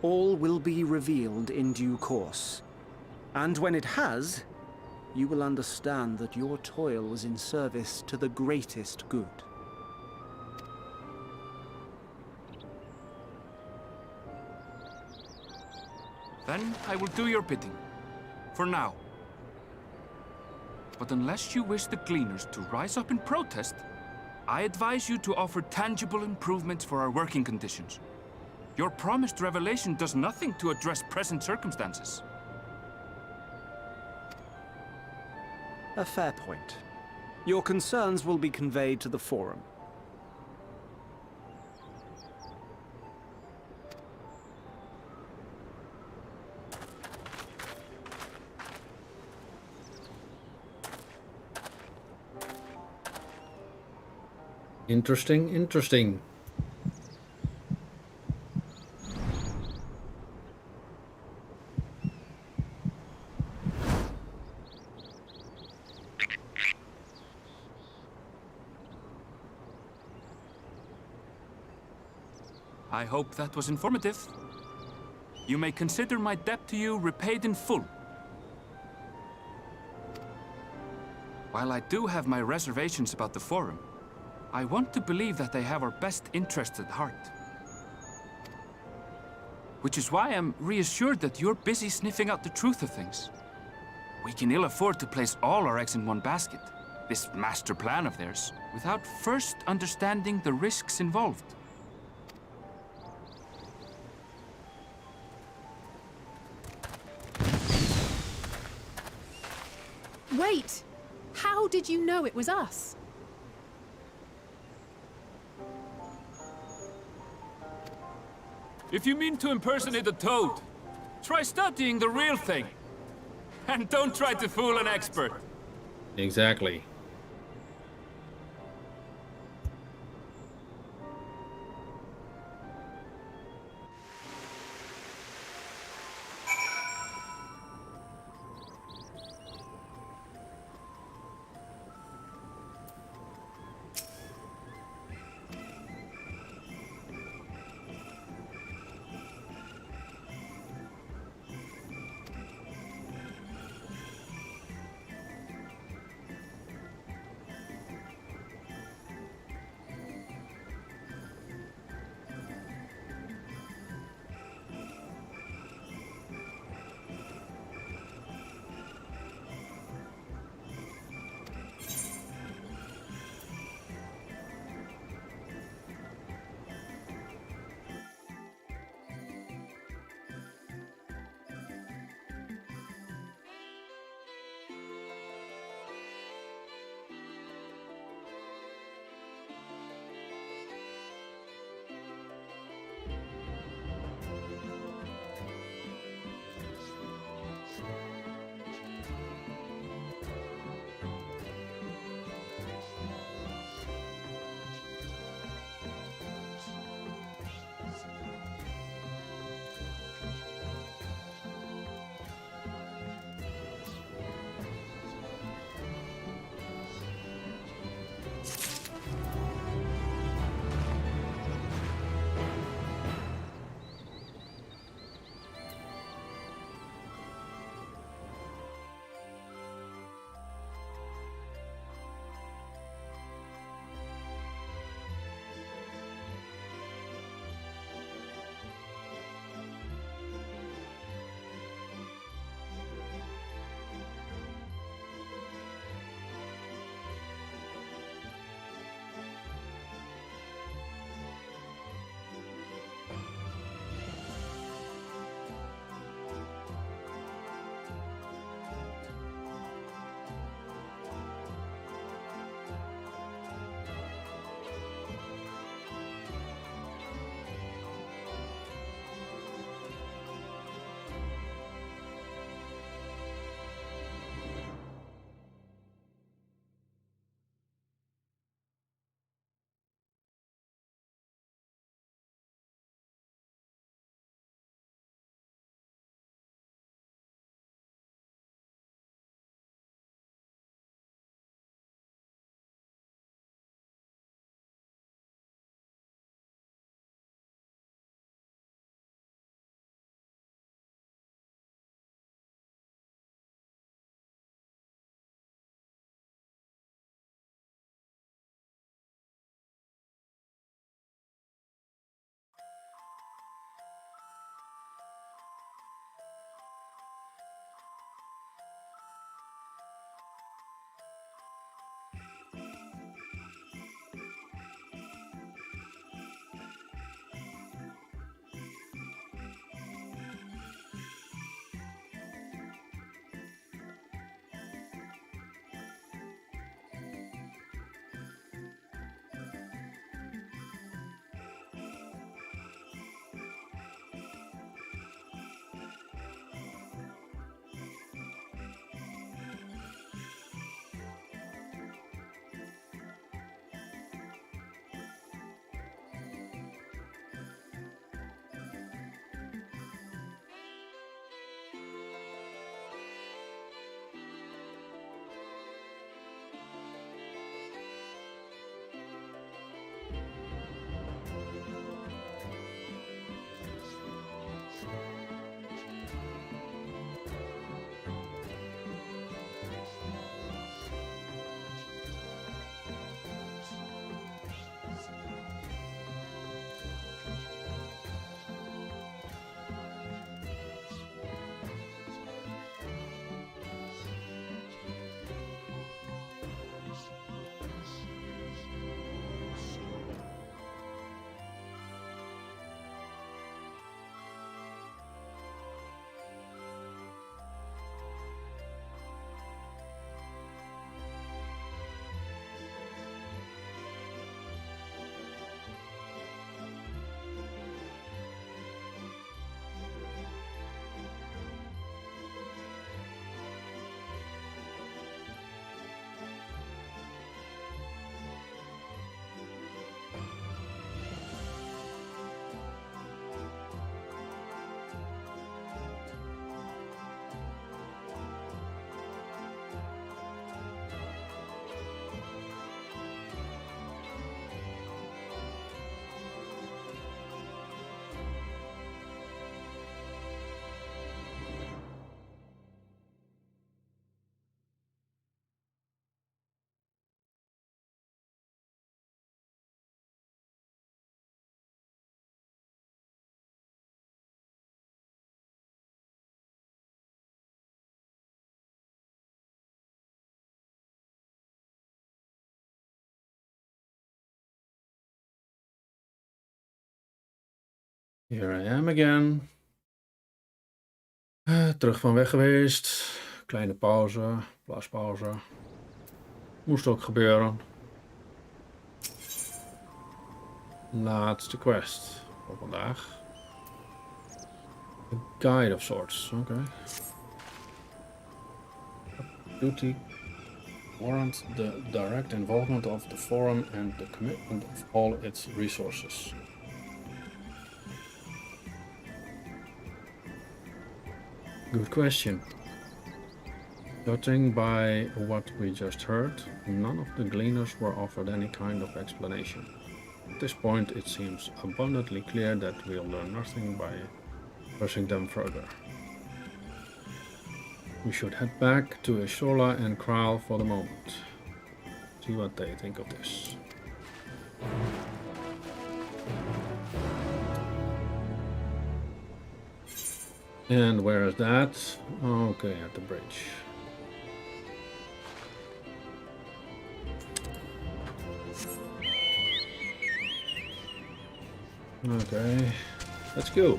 All will be revealed in due course. And when it has, you will understand that your toil was in service to the greatest good. Then I will do your bidding. For now. But unless you wish the Gleaners to rise up in protest, I advise you to offer tangible improvements for our working conditions. Your promised revelation does nothing to address present circumstances. A fair point. Your concerns will be conveyed to the Forum. Interesting. I hope that was informative. You may consider my debt to you repaid in full. While I do have my reservations about the Forum, I want to believe that they have our best interests at heart. Which is why I'm reassured that you're busy sniffing out the truth of things. We can ill afford to place all our eggs in one basket. this master plan of theirs without first understanding the risks involved. Wait! How did you know it was us? If you mean to impersonate a toad, try studying the real thing. And don't try to fool an expert. Exactly. Here I am again. Terug van weg geweest. Kleine pauze, plaaspauze. Moest ook gebeuren. Laatste quest voor vandaag. A guide of sorts, oké. Duty warrants the direct involvement of the forum and the commitment of all its resources. Good question. Judging by what we just heard, none of the gleaners were offered any kind of explanation. At this point, it seems abundantly clear that we'll learn nothing by pressing them further. We should head back to Ashola and Kral for the moment. See what they think of this. And where is that? Okay, at the bridge. Okay, let's go.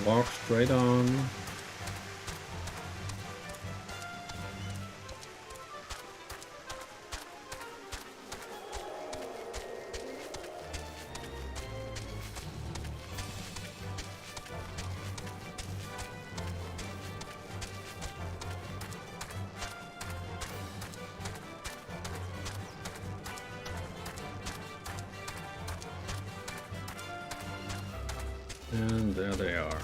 Walk straight on. And there they are.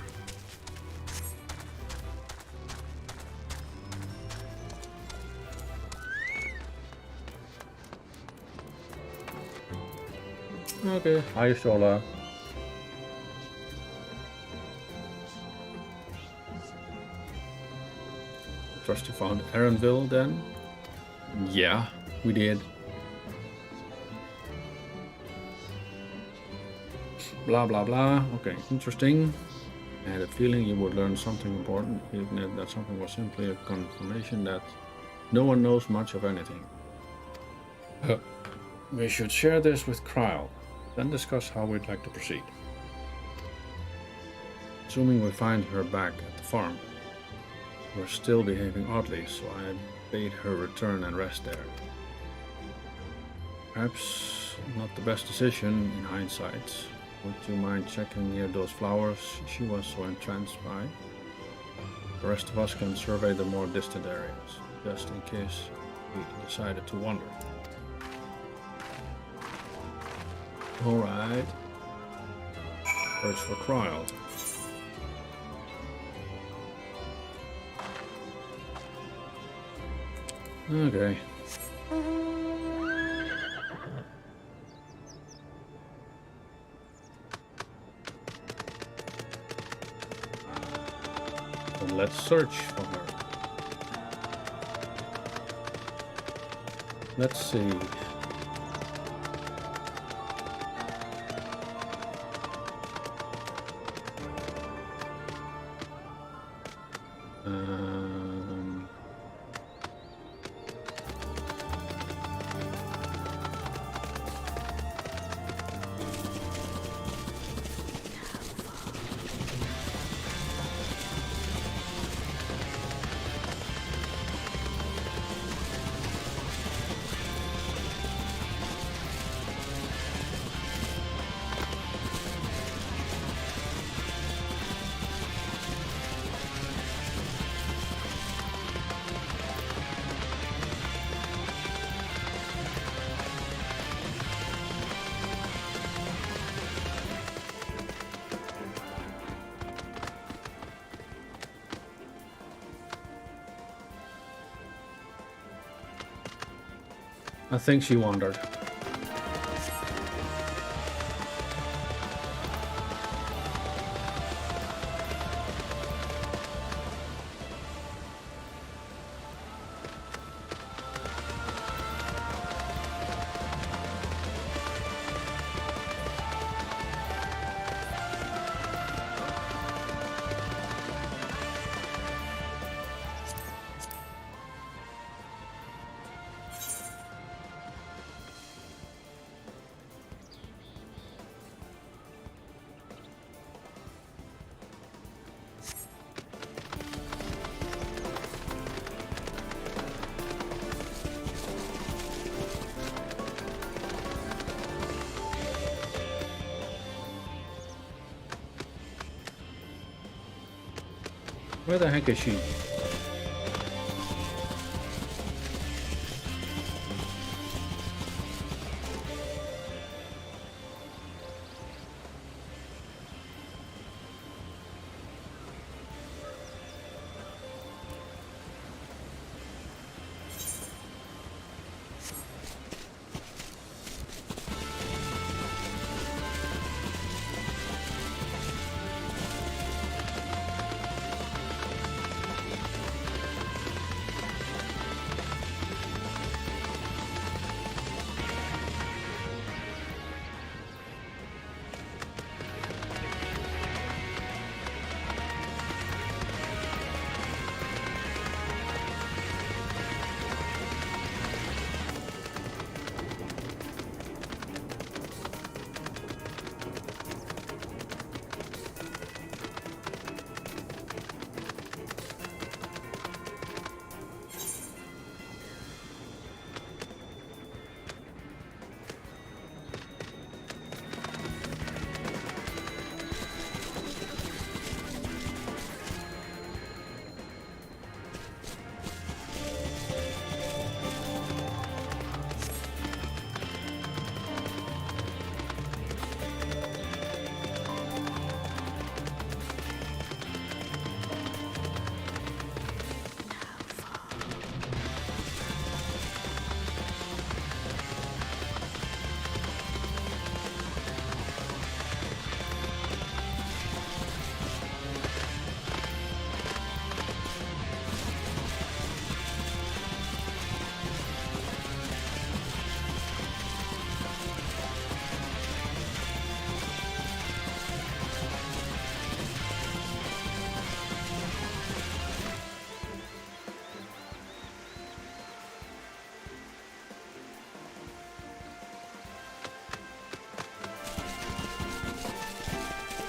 Okay, hi Shola. Trust you found Errandville then? Yeah, we did. Blah blah blah. Okay, interesting. I had a feeling you would learn something important, even if that something was simply a confirmation that no one knows much of anything. We should share this with Kral, then discuss how we'd like to proceed. Assuming we find her back at the farm. We're still behaving oddly, so I bade her return and rest there. Perhaps not the best decision in hindsight. Would you mind checking near those flowers she was so entranced by? The rest of us can survey the more distant areas, just in case we decided to wander. Alright. Search for Kral. Okay. Let's search for her. Let's see. I think she wandered. Where the heck is she?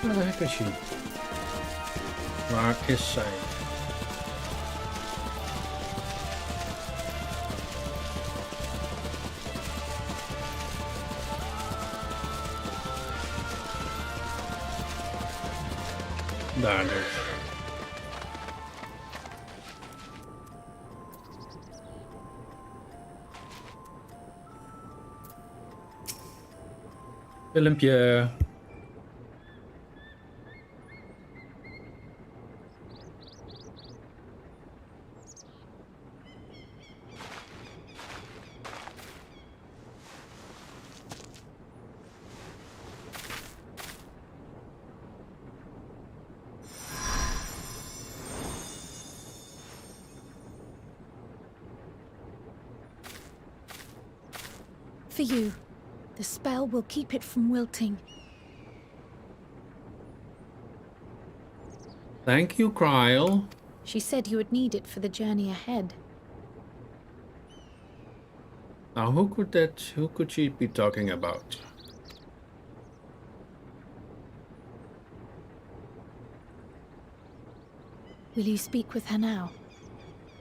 Waar de heck is hij? Waar is zij? Daar dus. Filmpje. For you. The spell will keep it from wilting. Thank you, Cryle. She said you would need it for the journey ahead. Now, who could she be talking about? Will you speak with her now?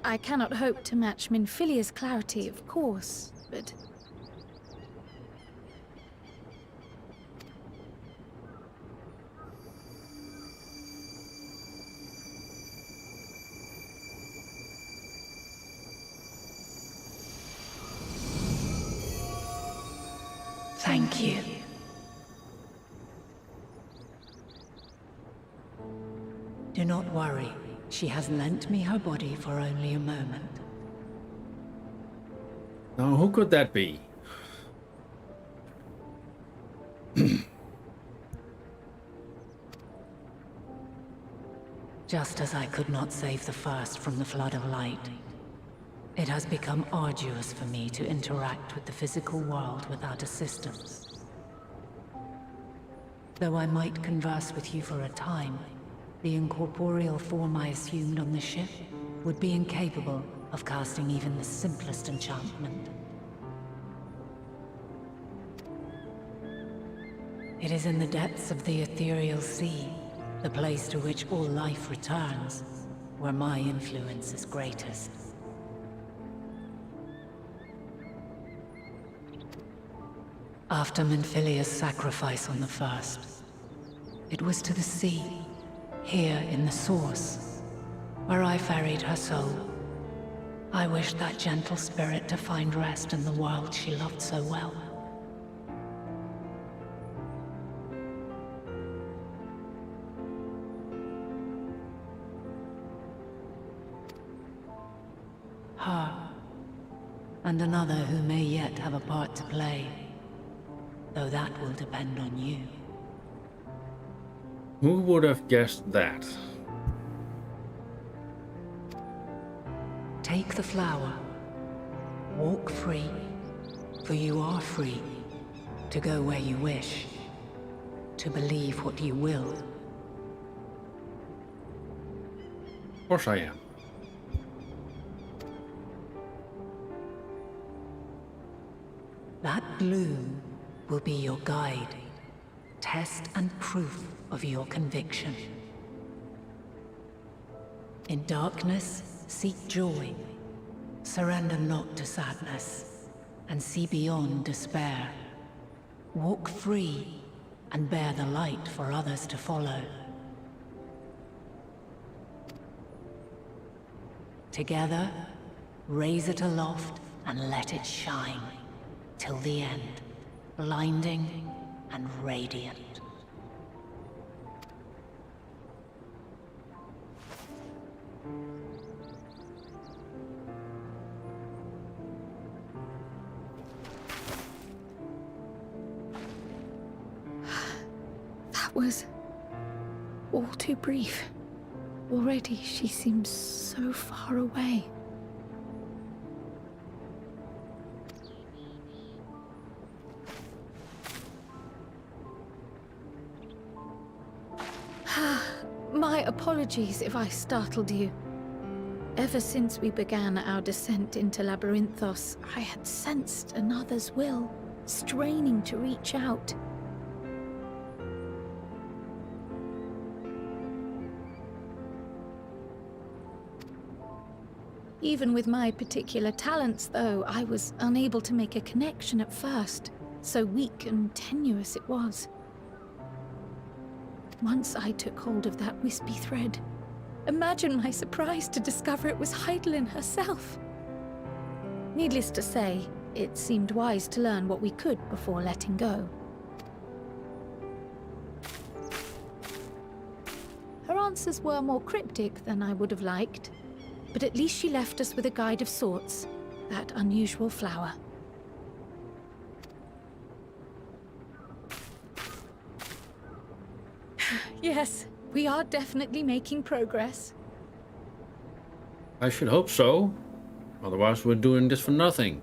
I cannot hope to match Minfilia's clarity, of course, but... Thank you. Do not worry. She has lent me her body for only a moment. Now, who could that be? Just as I could not save the first from the flood of light, it has become arduous for me to interact with the physical world without assistance. Though I might converse with you for a time, the incorporeal form I assumed on the ship would be incapable of casting even the simplest enchantment. It is in the depths of the ethereal sea, the place to which all life returns, where my influence is greatest. After Minfilia's sacrifice on the first, it was to the sea, here in the source, where I ferried her soul. I wished that gentle spirit to find rest in the world she loved so well. Her, and another who may yet have a part to play, though that will depend on you. Who would have guessed that? Take the flower. Walk free, for you are free to go where you wish, to believe what you will. Of course I am. That bloom will be your guide, test and proof of your conviction. In darkness, seek joy. Surrender not to sadness, and see beyond despair. Walk free, and bear the light for others to follow. Together, raise it aloft and let it shine, till the end, blinding and radiant. That was all too brief. Already she seems so far away. My apologies if I startled you. Ever since we began our descent into Labyrinthos, I had sensed another's will, straining to reach out. Even with my particular talents, though, I was unable to make a connection at first, so weak and tenuous it was. Once I took hold of that wispy thread, imagine my surprise to discover it was Heidelin herself. Needless to say, it seemed wise to learn what we could before letting go. Her answers were more cryptic than I would have liked, but at least she left us with a guide of sorts, that unusual flower. Yes, we are definitely making progress. I should hope so. Otherwise we're doing this for nothing.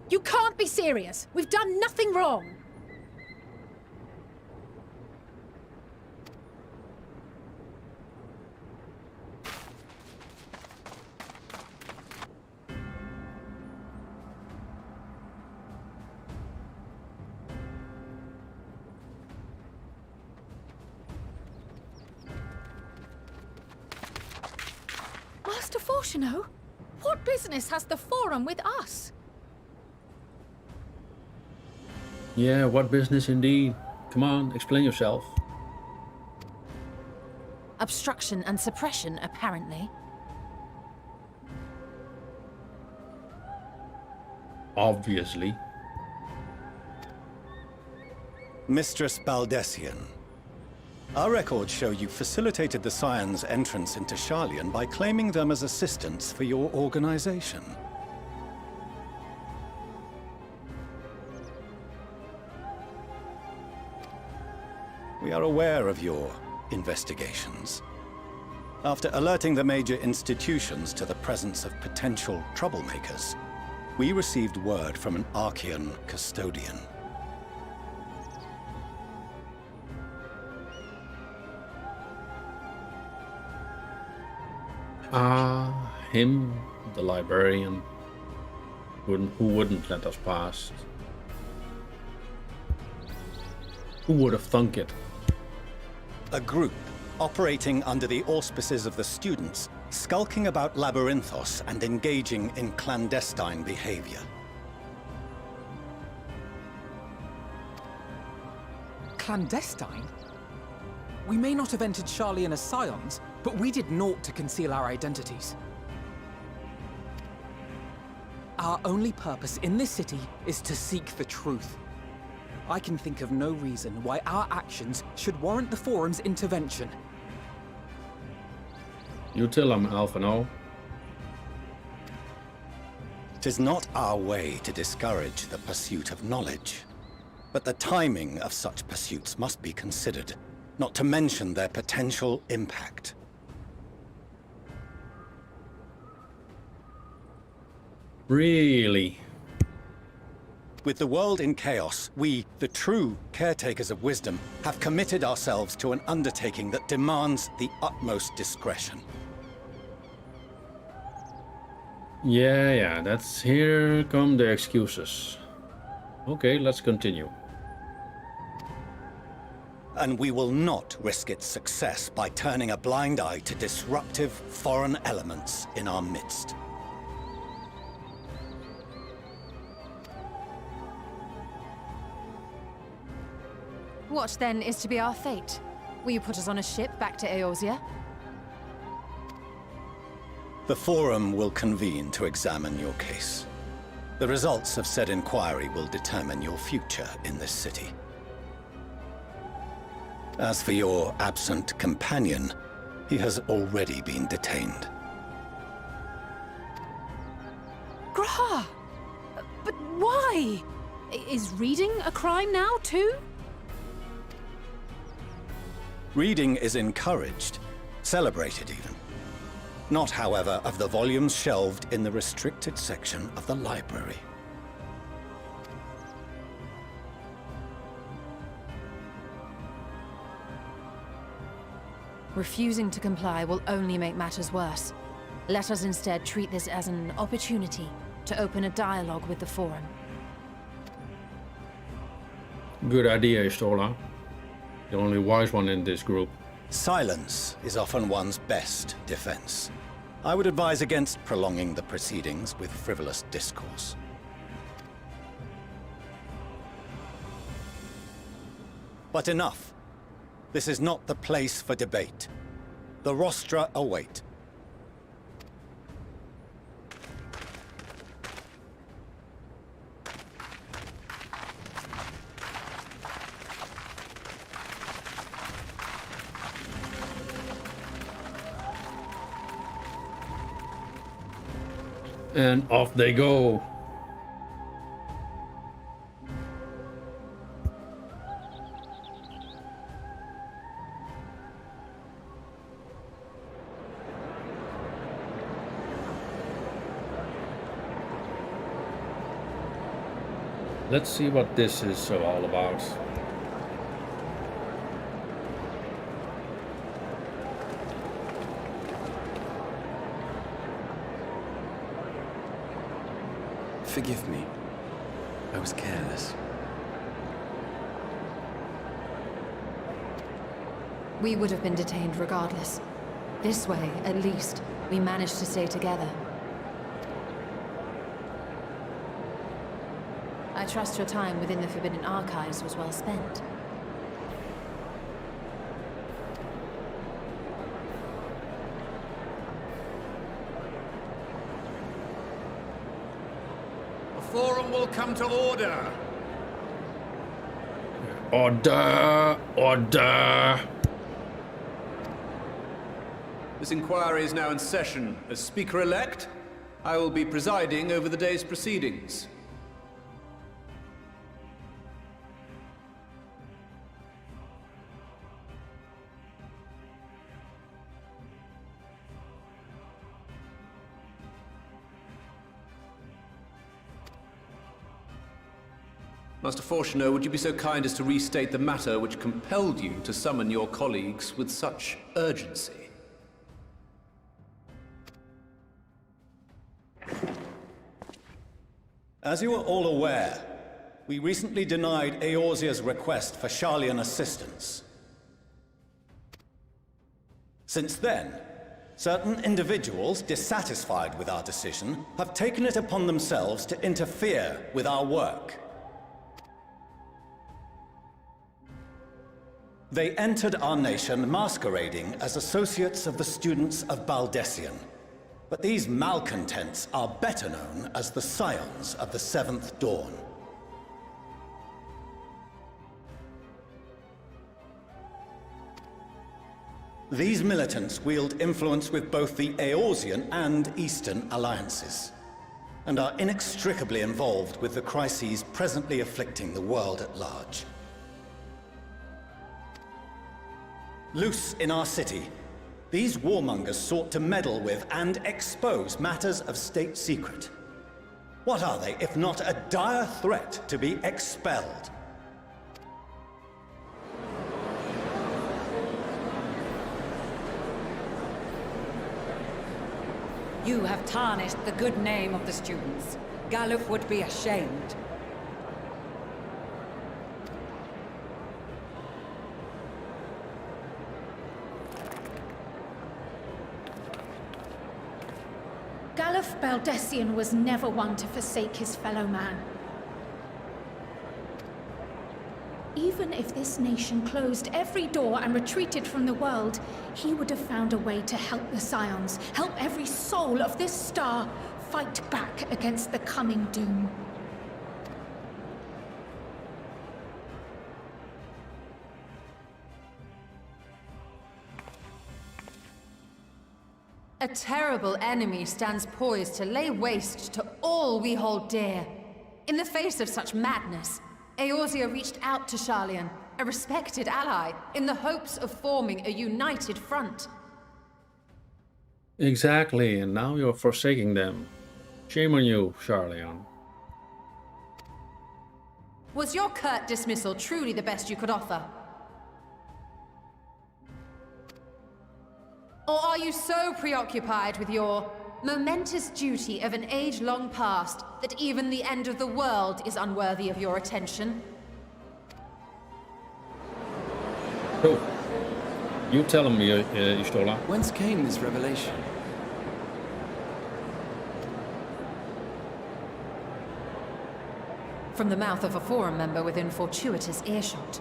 You can't be serious! We've done nothing wrong! Master Fortuno? What business has the Forum with us? Yeah, what business indeed? Come on, explain yourself. Obstruction and suppression, apparently. Obviously. Mistress Baldessian, our records show you facilitated the Scions' entrance into Sharlayan by claiming them as assistants for your organization. We are aware of your investigations. After alerting the major institutions to the presence of potential troublemakers, we received word from an Archean custodian. Him, the librarian, who wouldn't let us pass. Who would have thunk it? A group operating under the auspices of the students, skulking about Labyrinthos and engaging in clandestine behavior. Clandestine? We may not have entered Sharlayan as scions, but we did naught to conceal our identities. Our only purpose in this city is to seek the truth. I can think of no reason why our actions should warrant the Forum's intervention. You tell him, Alphano. It is not our way to discourage the pursuit of knowledge, but the timing of such pursuits must be considered, not to mention their potential impact. Really? With the world in chaos, we, the true caretakers of wisdom, have committed ourselves to an undertaking that demands the utmost discretion. Yeah, that's... Here come the excuses. Okay, let's continue. And we will not risk its success by turning a blind eye to disruptive foreign elements in our midst. What then is to be our fate? Will you put us on a ship back to Eorzea? The Forum will convene to examine your case. The results of said inquiry will determine your future in this city. As for your absent companion, he has already been detained. Graha! But why? Is reading a crime now, too? Reading is encouraged, celebrated even. Not, however, of the volumes shelved in the restricted section of the library. Refusing to comply will only make matters worse. Let us instead treat this as an opportunity to open a dialogue with the Forum. Good idea, Istola. The only wise one in this group. Silence is often one's best defense. I would advise against prolonging the proceedings with frivolous discourse. But enough. This is not the place for debate. The rostra await. And off they go. Let's see what this is all about. Forgive me. I was careless. We would have been detained regardless. This way, at least, we managed to stay together. I trust your time within the Forbidden Archives was well spent. The Forum will come to order. Order! Order! This inquiry is now in session. As Speaker-elect, I will be presiding over the day's proceedings. Master Fortuner, would you be so kind as to restate the matter which compelled you to summon your colleagues with such urgency? As you are all aware, we recently denied Eorzea's request for Sharlayan assistance. Since then, certain individuals dissatisfied with our decision have taken it upon themselves to interfere with our work. They entered our nation masquerading as associates of the students of Baldessian. But these malcontents are better known as the Scions of the Seventh Dawn. These militants wield influence with both the Eorzean and Eastern alliances, and are inextricably involved with the crises presently afflicting the world at large. Loose in our city, these warmongers sought to meddle with and expose matters of state secret. What are they, if not a dire threat to be expelled? You have tarnished the good name of the students. Galuf would be ashamed. Galuf Baldessian was never one to forsake his fellow man. Even if this nation closed every door and retreated from the world, he would have found a way to help the Scions, help every soul of this star fight back against the coming doom. A terrible enemy stands poised to lay waste to all we hold dear. In the face of such madness, Eorzea reached out to Sharlayan, a respected ally, in the hopes of forming a united front. Exactly, and now you're forsaking them. Shame on you, Sharlayan. Was your curt dismissal truly the best you could offer? Or are you so preoccupied with your momentous duty of an age long past that even the end of the world is unworthy of your attention? Oh, you tell him, Istola. Whence came this revelation? From the mouth of a forum member within fortuitous earshot.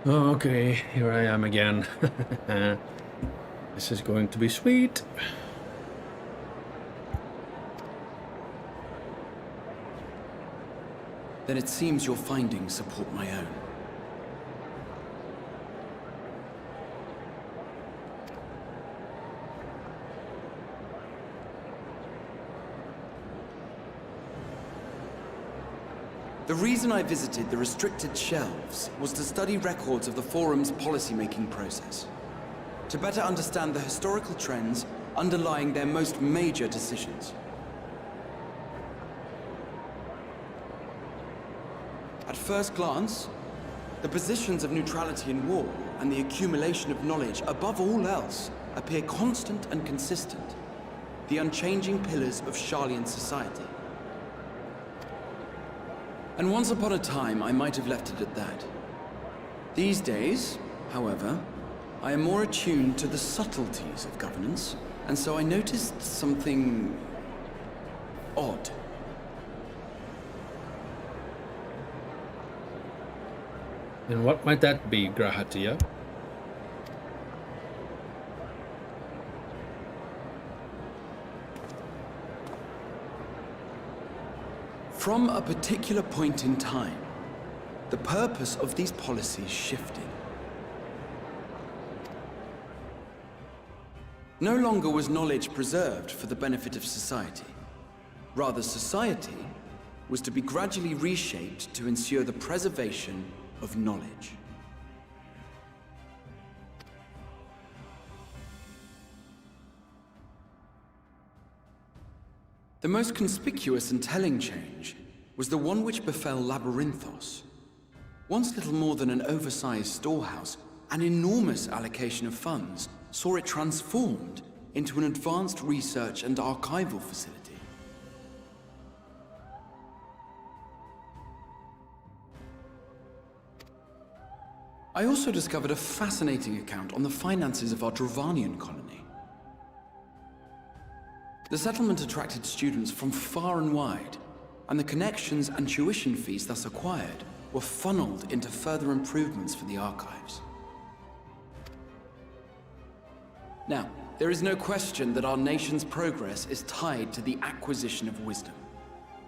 Okay, here I am again. This is going to be sweet. Then it seems your findings support my own. The reason I visited the restricted shelves was to study records of the Forum's policy-making process, to better understand the historical trends underlying their most major decisions. At first glance, the positions of neutrality in war and the accumulation of knowledge above all else appear constant and consistent, the unchanging pillars of Sharlayan society. And once upon a time, I might have left it at that. These days, however, I am more attuned to the subtleties of governance, and so I noticed something odd. And what might that be, Grahatia? From a particular point in time, the purpose of these policies shifted. No longer was knowledge preserved for the benefit of society. Rather, society was to be gradually reshaped to ensure the preservation of knowledge. The most conspicuous and telling change was the one which befell Labyrinthos. Once little more than an oversized storehouse, an enormous allocation of funds saw it transformed into an advanced research and archival facility. I also discovered a fascinating account on the finances of our Dravanian colony. The settlement attracted students from far and wide, and the connections and tuition fees thus acquired were funneled into further improvements for the archives. Now, there is no question that our nation's progress is tied to the acquisition of wisdom.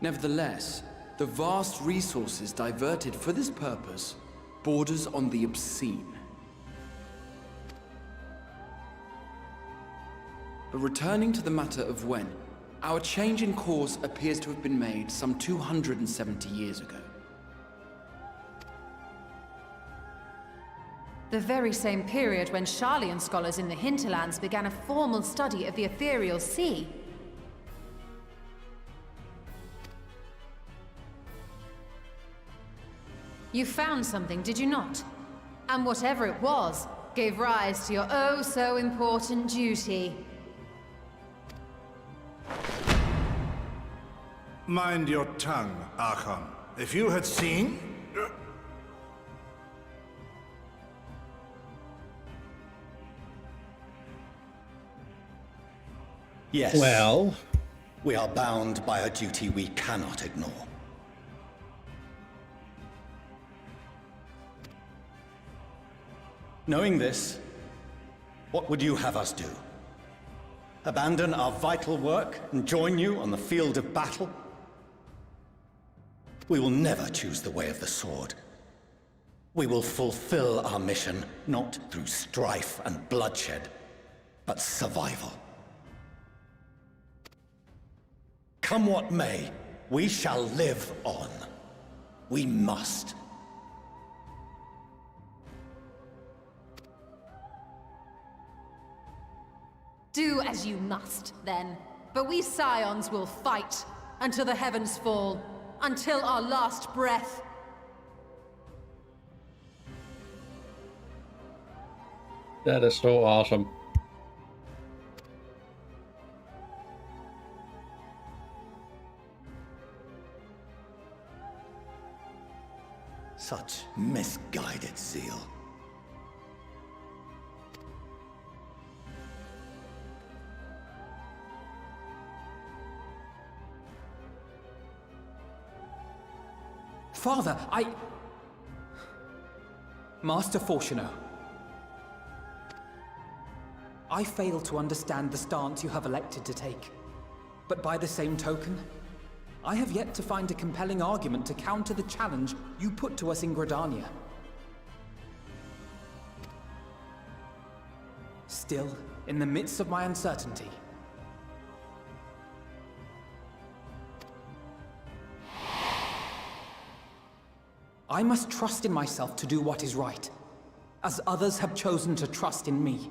Nevertheless, the vast resources diverted for this purpose borders on the obscene. But returning to the matter of when, our change in course appears to have been made some 270 years ago. The very same period when Sharlayan scholars in the hinterlands began a formal study of the ethereal sea. You found something, did you not? And whatever it was, gave rise to your oh-so-important duty. Mind your tongue, Archon. If you had seen... Yes. Well, we are bound by a duty we cannot ignore. Knowing this, what would you have us do? Abandon our vital work and join you on the field of battle? We will never choose the way of the sword. We will fulfill our mission, not through strife and bloodshed, but survival. Come what may, we shall live on. We must. Do as you must, then. But we Scions will fight until the heavens fall, until our last breath. that is so awesome. Such misguided zeal. Father, Master Fortuno. I fail to understand the stance you have elected to take. But by the same token, I have yet to find a compelling argument to counter the challenge you put to us in Gridania. Still, in the midst of my uncertainty, I must trust in myself to do what is right, as others have chosen to trust in me.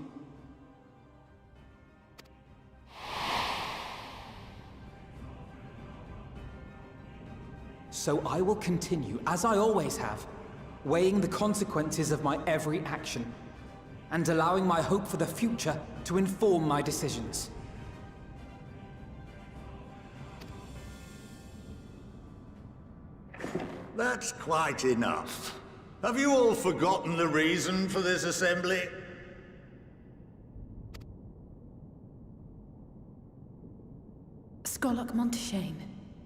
So I will continue, as I always have, weighing the consequences of my every action, and allowing my hope for the future to inform my decisions. That's quite enough. Have you all forgotten the reason for this assembly? Skolok Monteshane.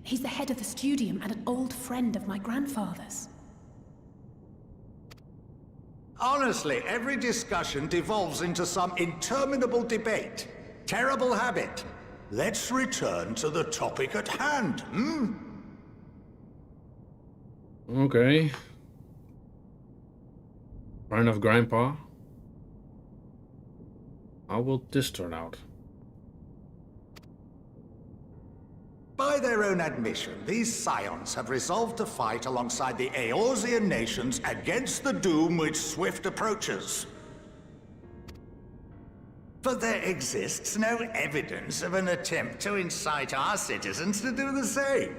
He's the head of the studium and an old friend of my grandfather's. Honestly, every discussion devolves into some interminable debate. Terrible habit. Let's return to the topic at hand, Okay. Friend of Grandpa. How will this turn out? By their own admission, these scions have resolved to fight alongside the Eorzean nations against the doom which swift approaches. But there exists no evidence of an attempt to incite our citizens to do the same.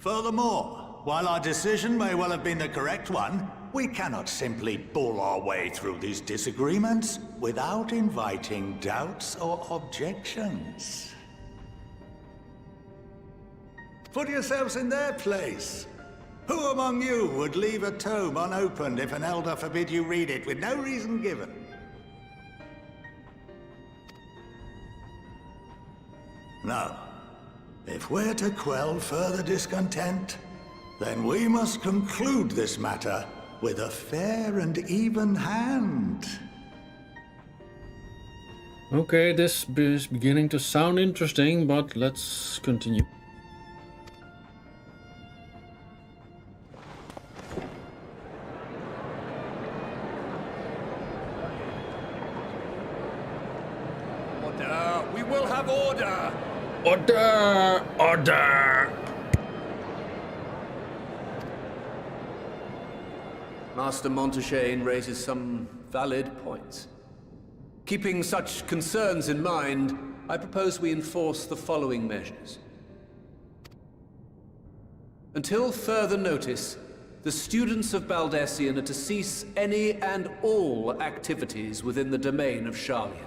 Furthermore, while our decision may well have been the correct one, we cannot simply bull our way through these disagreements without inviting doubts or objections. Put yourselves in their place. Who among you would leave a tome unopened if an elder forbid you read it with no reason given? No. If we're to quell further discontent, then we must conclude this matter with a fair and even hand. Okay, this is beginning to sound interesting, but let's continue. Order! We will have order! Order! Order! Master Montaigne raises some valid points. Keeping such concerns in mind, I propose we enforce the following measures. Until further notice, the students of Baldesion are to cease any and all activities within the domain of Sharlayan.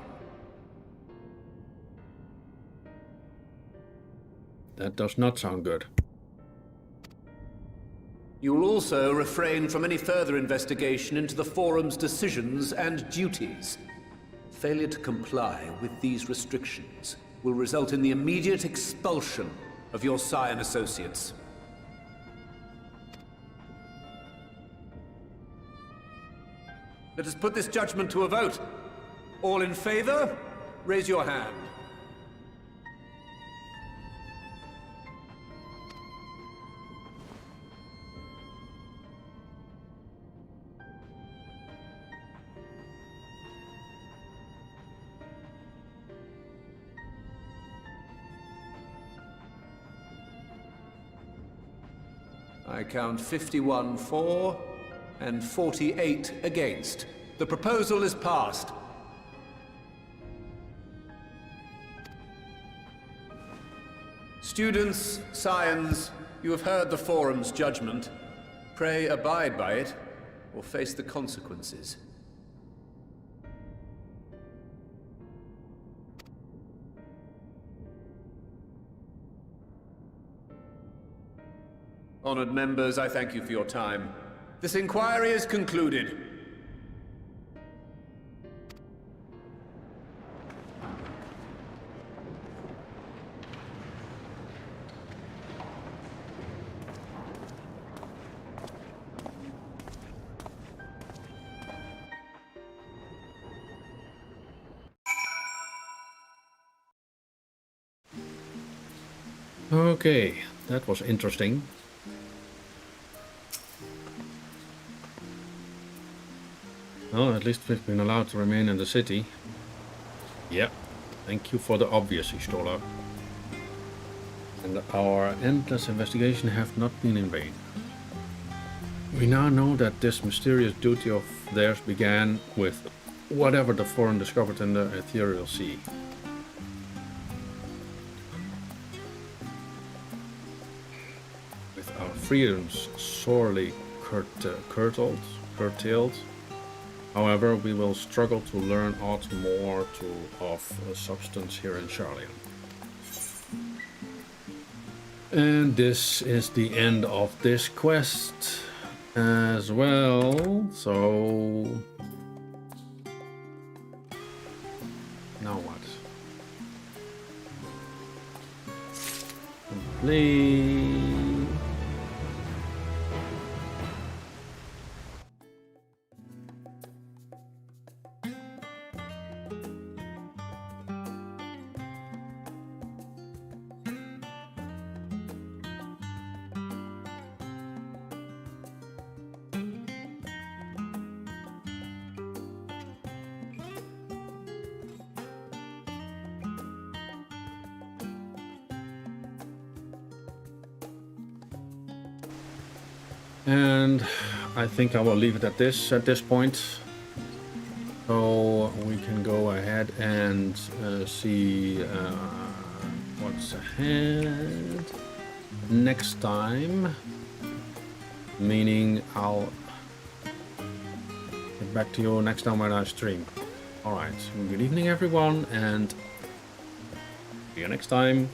That does not sound good. You will also refrain from any further investigation into the Forum's decisions and duties. Failure to comply with these restrictions will result in the immediate expulsion of your Scion associates. Let us put this judgment to a vote. All in favor, raise your hand. I count 51 for and 48 against. The proposal is passed. Students, Scions, you have heard the Forum's judgment. Pray abide by it, or face the consequences. Honored members, I thank you for your time. This inquiry is concluded. Okay, that was interesting. Well, at least we've been allowed to remain in the city. Yeah, thank you for the obvious, Istola. And our endless investigation have not been in vain. We now know that this mysterious duty of theirs began with whatever the Forum discovered in the Ethereal Sea. With our freedoms sorely curtailed, however, we will struggle to learn aught more of substance here in Sharlayan. And this is the end of this quest as well, so... now what? Complete... And I think I will leave it at this point. So we can go ahead and see what's ahead next time. Meaning I'll get back to you next time when I stream. Alright, good evening everyone, and see you next time.